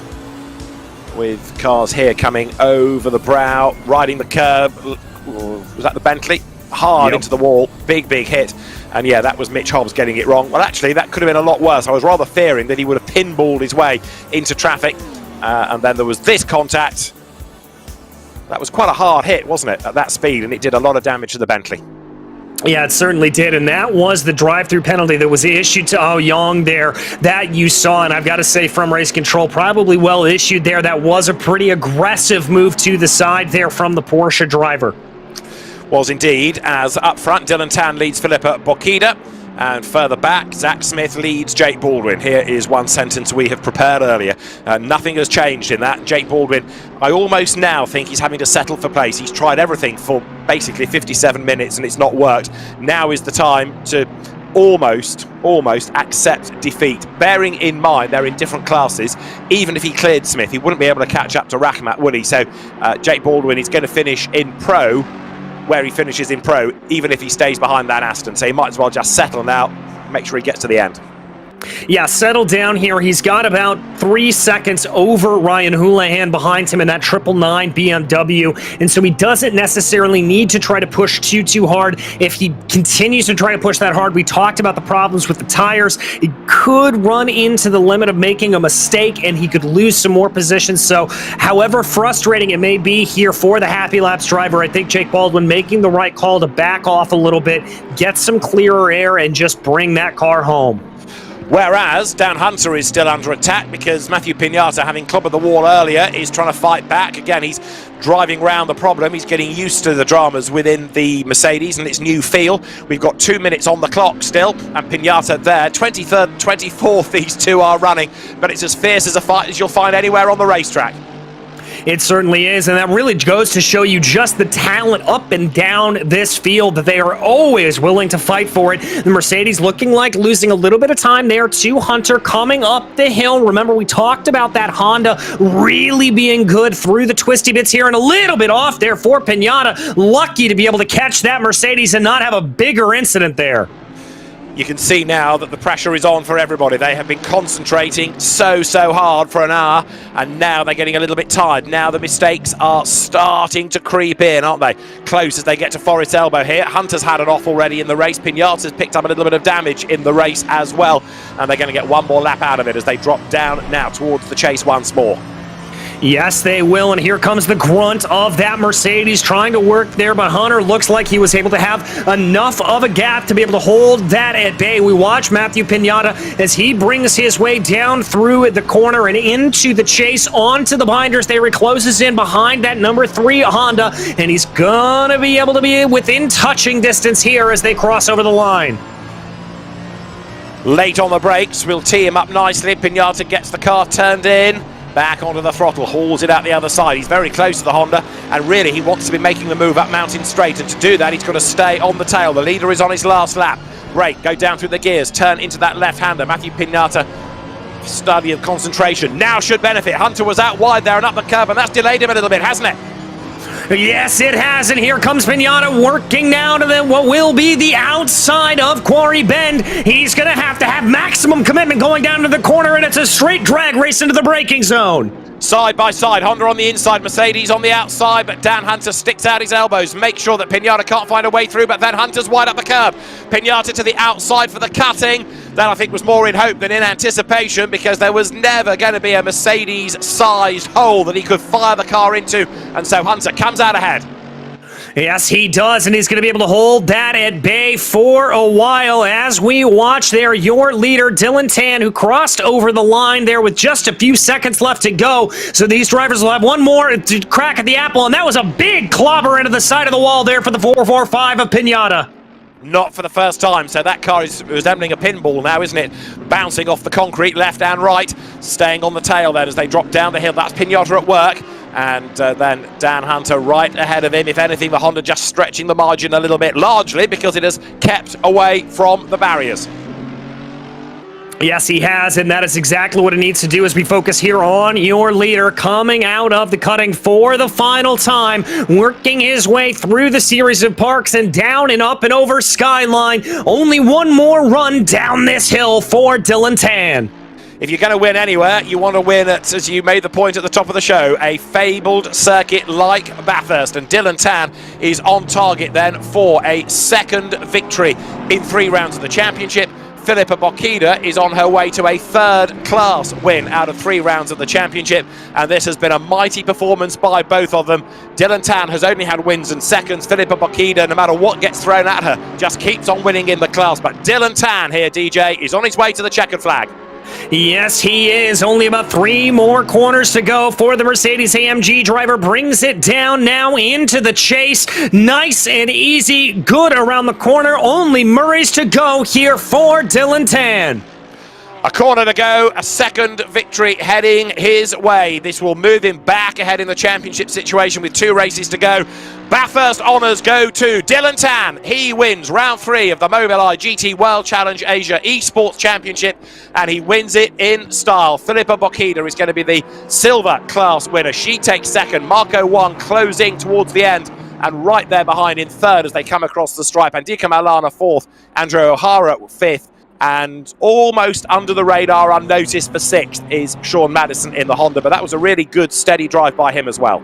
Speaker 2: with cars here coming over the brow, riding the curb. Was that the Bentley? Hard into the wall. Big hit. And yeah, that was Mitch Hobbs getting it wrong. Well, actually, that could have been a lot worse. I was rather fearing that he would have pinballed his way into traffic. And then there was this contact. That was quite a hard hit, wasn't it, at that speed, and it did a lot of damage to the Bentley.
Speaker 1: Yeah, it certainly did, and that was the drive-through penalty that was issued to Aoyong there that you saw, and I've got to say from race control, probably well issued there. That was a pretty aggressive move to the side there from the Porsche driver.
Speaker 2: Was indeed, as up front, Dylan Tan leads Philippa Bokida, and further back, Zach Smith leads Jake Baldwin. Here is one sentence we have prepared earlier. Nothing has changed in that. Jake Baldwin, I almost now think he's having to settle for place. He's tried everything for basically 57 minutes and it's not worked. Now is the time to almost accept defeat. Bearing in mind they're in different classes. Even if he cleared Smith, he wouldn't be able to catch up to Rahmat, would he? So Jake Baldwin is going to finish in Pro where he finishes in Pro, even if he stays behind that Aston. So he might as well just settle now, make sure he gets to the end.
Speaker 1: Yeah, settle down here. He's got about 3 seconds over Ryan Houlihan behind him in that 999 BMW, and so he doesn't necessarily need to try to push too hard. If he continues to try to push that hard, we talked about the problems with the tires. He could run into the limit of making a mistake, and he could lose some more positions. So, however frustrating it may be here for the Happy Laps driver, I think Jake Baldwin making the right call to back off a little bit, get some clearer air, and just bring that car home.
Speaker 2: Whereas Dan Hunter is still under attack because Matthew Pignata, having clobbered the wall earlier, is trying to fight back. Again, he's driving round the problem. He's getting used to the dramas within the Mercedes and its new feel. We've got 2 minutes on the clock still, and Pignata there. 23rd, 24th, these two are running, but it's as fierce as a fight as you'll find anywhere on the racetrack.
Speaker 1: It certainly is, and that really goes to show you just the talent up and down this field, that they are always willing to fight for it. The Mercedes looking like losing a little bit of time there to Hunter coming up the hill. Remember, we talked about that Honda really being good through the twisty bits here, and a little bit off there for Pignata. Lucky to be able to catch that Mercedes and not have a bigger incident there.
Speaker 2: You can see now that the pressure is on for everybody. They have been concentrating so hard for an hour, and now they're getting a little bit tired. Now the mistakes are starting to creep in, aren't they? Close as they get to Forest Elbow here. Hunter's had it off already in the race. Pignata's picked up a little bit of damage in the race as well, and they're going to get one more lap out of it as they drop down now towards the chase once more.
Speaker 1: Yes, they will, and here comes the grunt of that Mercedes trying to work there, but Hunter looks like he was able to have enough of a gap to be able to hold that at bay. We watch Matthew Pignata as he brings his way down through the corner and into the chase, onto the binders there. He closes in behind that number 3 Honda, and he's gonna be able to be within touching distance here as they cross over the line.
Speaker 2: Late on the brakes, we'll tee him up nicely. Pignata gets the car turned in. Back onto the throttle, hauls it out the other side. He's very close to the Honda, and really he wants to be making the move up Mountain Straight, and to do that he's got to stay on the tail. The leader is on his last lap. Brake, go down through the gears, turn into that left-hander. Matthew Pignata, study of concentration, now should benefit. Hunter was out wide there and up the curb, and that's delayed him a little bit, hasn't it?
Speaker 1: Yes, it has, and here comes Pignata working now to what will be the outside of Quarry Bend. He's going to have maximum commitment going down to the corner, and it's a straight drag race into the braking zone.
Speaker 2: Side by side, Honda on the inside, Mercedes on the outside, but Dan Hunter sticks out his elbows, make sure that Pignata can't find a way through, but then Hunter's wide up the curb. Pignata to the outside for the cutting. That, I think, was more in hope than in anticipation, because there was never going to be a Mercedes-sized hole that he could fire the car into, and so Hunter comes out ahead.
Speaker 1: Yes, he does, and he's going to be able to hold that at bay for a while as we watch there your leader, Dylan Tan, who crossed over the line there with just a few seconds left to go. So these drivers will have one more crack at the apple, and that was a big clobber into the side of the wall there for the 445 of Pignata.
Speaker 2: Not for the first time, so that car is resembling a pinball now, isn't it? Bouncing off the concrete left and right, staying on the tail then as they drop down the hill. That's Pignata at work. And then Dan Hunter right ahead of him. If anything, the Honda just stretching the margin a little bit, largely because it has kept away from the barriers.
Speaker 1: Yes, he has, and that is exactly what it needs to do as we focus here on your leader coming out of the cutting for the final time, working his way through the series of parks and down and up and over Skyline. Only one more run down this hill for Dylan Tan.
Speaker 2: If you're going to win anywhere, you want to win at, as you made the point at the top of the show, a fabled circuit like Bathurst. And Dylan Tan is on target then for a second victory in 3 rounds of the championship. Filippa Bokida is on her way to a third-class win out of 3 rounds of the championship, and this has been a mighty performance by both of them. Dylan Tan has only had wins and seconds. Filippa Bokida, no matter what gets thrown at her, just keeps on winning in the class. But Dylan Tan here, DJ, is on his way to the checkered flag.
Speaker 1: Yes, he is. Only about 3 more corners to go for the Mercedes-AMG driver. Brings it down now into the chase. Nice and easy. Good around the corner. Only Murray's to go here for Dylan Tan.
Speaker 2: A corner to go, a second victory heading his way. This will move him back ahead in the championship situation with 2 races to go. Bathurst honours go to Dylan Tan. He wins round 3 of the Mobileye GT World Challenge Asia Esports Championship, and he wins it in style. Filippa Bokida is going to be the silver class winner. She takes second. Marco Wong closing towards the end, and right there behind in third as they come across the stripe. Andika Malana fourth, Andrew O'Hara fifth, and almost under the radar, unnoticed for 6th, is Sean Madison in the Honda. But that was a really good, steady drive by him as well.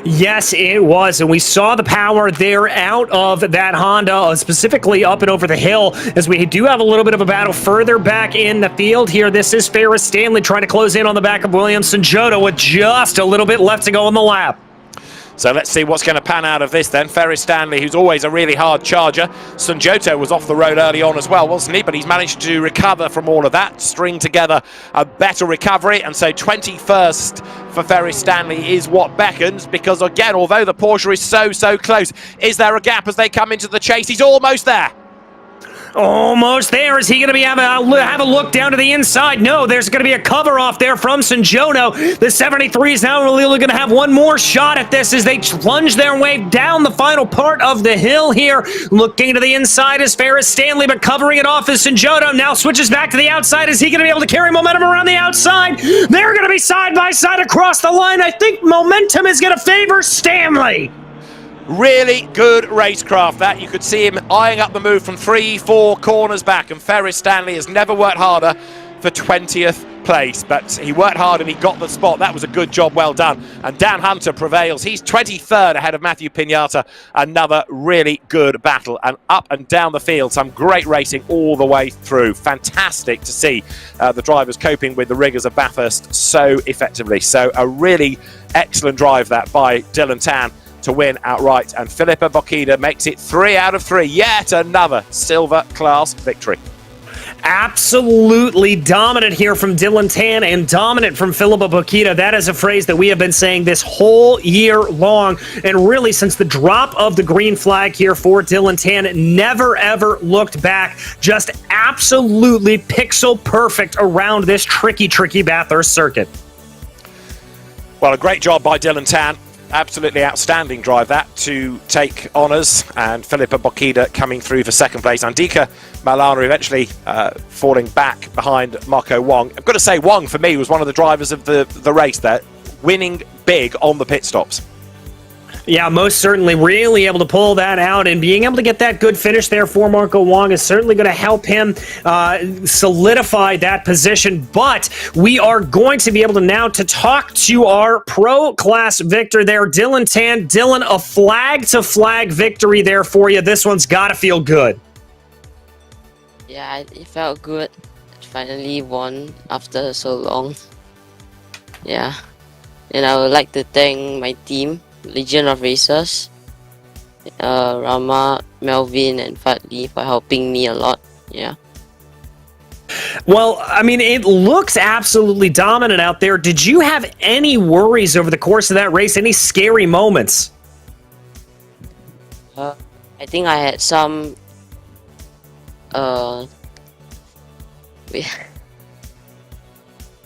Speaker 1: Yes, it was, and we saw the power there out of that Honda, specifically up and over the hill, as we do have a little bit of a battle further back in the field here. This is Ferris Stanley trying to close in on the back of Williamson Jota with just a little bit left to go on the lap.
Speaker 2: So let's see what's going to pan out of this then. Ferris Stanley, who's always a really hard charger. Sunjoto was off the road early on as well, wasn't he? But he's managed to recover from all of that, string together a better recovery. And so 21st for Ferris Stanley is what beckons, because again, although the Porsche is so close, is there a gap as they come into the chase? He's almost there.
Speaker 1: Almost there. Is he going to be have a look down to the inside? No, there's going to be a cover off there from Sanjono. The 73 is now really going to have one more shot at this as they plunge their way down the final part of the hill here. Looking to the inside is Ferris Stanley, but covering it off is Sanjono. Now switches back to the outside. Is he going to be able to carry momentum around the outside? They're going to be side by side across the line. I think momentum is going to favor Stanley.
Speaker 2: Really good racecraft that. You could see him eyeing up the move from 3-4 corners back, and Ferris Stanley has never worked harder for 20th place, but he worked hard and he got the spot. That was a good job, well done. And Dan Hunter prevails. He's 23rd ahead of Matthew Pinata. Another really good battle, and up and down the field, some great racing all the way through. Fantastic to see the drivers coping with the rigours of Bathurst so effectively. So a really excellent drive that by Dylan Tan to win outright, and Filippa Bokida makes it 3 out of 3. Yet another silver class victory.
Speaker 1: Absolutely dominant here from Dylan Tan and dominant from Filippa Bokida. That is a phrase that we have been saying this whole year long, and really since the drop of the green flag here for Dylan Tan, never ever looked back. Just absolutely pixel perfect around this tricky Bathurst circuit.
Speaker 2: Well, a great job by Dylan Tan. Absolutely outstanding drive that to take honours, and Filippa Bokida coming through for 2nd place. Andika Malana eventually falling back behind Marco Wong. I've got to say, Wong for me was one of the drivers of the race there, winning big on the pit stops.
Speaker 1: Yeah, most certainly. Really able to pull that out, and being able to get that good finish there for Marco Wong is certainly going to help him solidify that position. But we are going to be able to now to talk to our pro class victor there, Dylan Tan. Dylan, a flag-to-flag victory there for you. This one's got to feel good.
Speaker 4: Yeah, it felt good. Finally won after so long. Yeah, and I would like to thank my team, Legion of Racers, Rama, Melvin, and Fadli for helping me a lot. Yeah.
Speaker 1: Well, I mean, it looks absolutely dominant out there. Did you have any worries over the course of that race? Any scary moments?
Speaker 4: I think I had some. I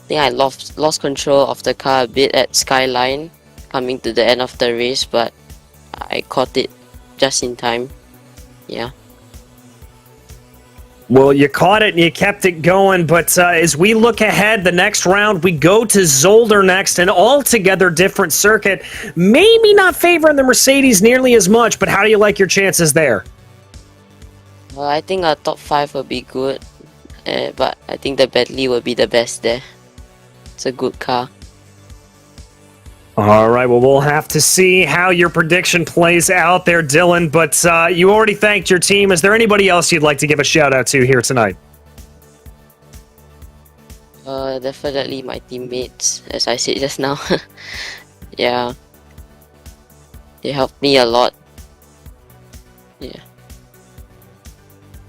Speaker 4: think I lost control of the car a bit at Skyline, coming to the end of the race, but I caught it just in time. Yeah.
Speaker 1: Well, you caught it and you kept it going, but as we look ahead, the next round, we go to Zolder next, an altogether different circuit. Maybe not favoring the Mercedes nearly as much, but how do you like your chances there?
Speaker 4: Well, I think a top 5 will be good, but I think the Bentley will be the best there. It's a good car.
Speaker 1: All right, well, we'll have to see how your prediction plays out there, Dylan, but you already thanked your team. Is there anybody else you'd like to give a shout-out to here tonight?
Speaker 4: Definitely my teammates, as I said just now. Yeah. They helped me a lot. Yeah.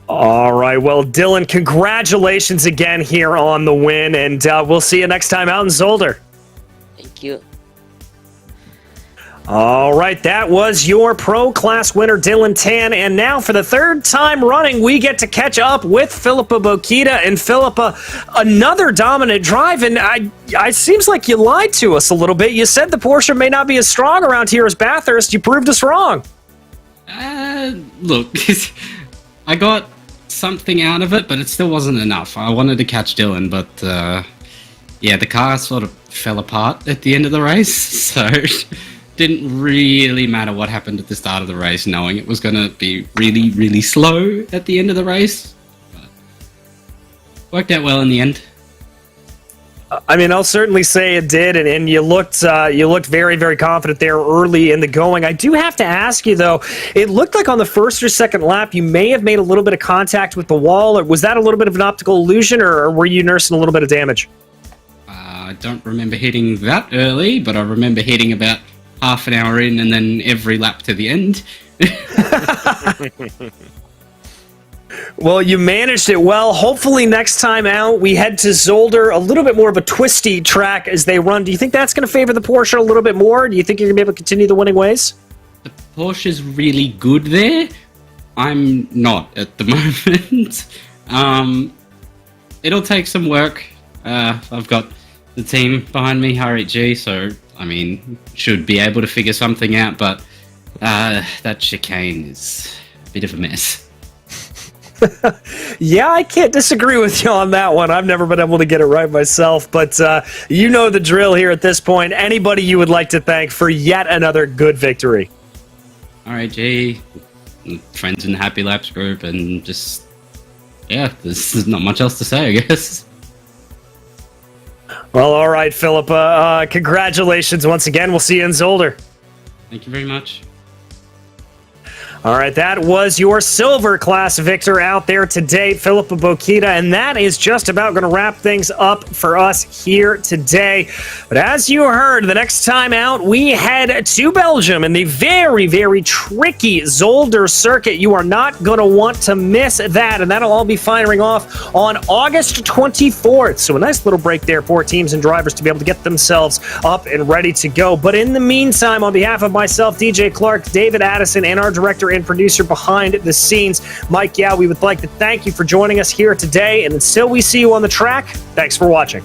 Speaker 1: All right. Well, Dylan, congratulations again here on the win, and we'll see you next time out in Zolder.
Speaker 4: Thank you.
Speaker 1: All right, that was your Pro Class winner, Dylan Tan. And now, for the third time running, we get to catch up with Philippa Bokita. And Philippa, another dominant drive. And it seems like you lied to us a little bit. You said the Porsche may not be as strong around here as Bathurst. You proved us wrong.
Speaker 5: Look, I got something out of it, but it still wasn't enough. I wanted to catch Dylan, but yeah, the car sort of fell apart at the end of the race. So didn't really matter what happened at the start of the race, knowing it was going to be really, really slow at the end of the race. But worked out well in the end.
Speaker 1: I mean, I'll certainly say it did, and you looked very, very confident there early in the going. I do have to ask you, though, it looked like on the first or second lap you may have made a little bit of contact with the wall. Or was that a little bit of an optical illusion, or were you nursing a little bit of damage?
Speaker 5: I don't remember hitting that early, but I remember hitting about half an hour in and then every lap to the end.
Speaker 1: Well, you managed it well. Hopefully next time out we head to Zolder, a little bit more of a twisty track as they run. Do you think that's going to favor the Porsche a little bit more? Do you think you're going to be able to continue the winning ways?
Speaker 5: The Porsche's really good there. I'm not at the moment. It'll take some work. I've got the team behind me, RH, so I mean, should be able to figure something out, but that chicane is a bit of a mess.
Speaker 1: Yeah, I can't disagree with you on that one. I've never been able to get it right myself, but you know the drill here at this point. Anybody you would like to thank for yet another good victory?
Speaker 5: RH, friends in the Happy Laps group, and just, yeah, there's not much else to say, I guess.
Speaker 1: Well, all right, Philippa. Congratulations once again. We'll see you in Zolder.
Speaker 5: Thank you very much.
Speaker 1: All right, that was your silver class victor out there today, Philippa Bokita, and that is just about going to wrap things up for us here today. But as you heard, the next time out, we head to Belgium in the very, very tricky Zolder circuit. You are not going to want to miss that, and that'll all be firing off on August 24th. So a nice little break there for teams and drivers to be able to get themselves up and ready to go. But in the meantime, on behalf of myself, DJ Clark, David Addison, and our director and producer behind the scenes, Mike, we would like to thank you for joining us here today. And until we see you on the track, thanks for watching.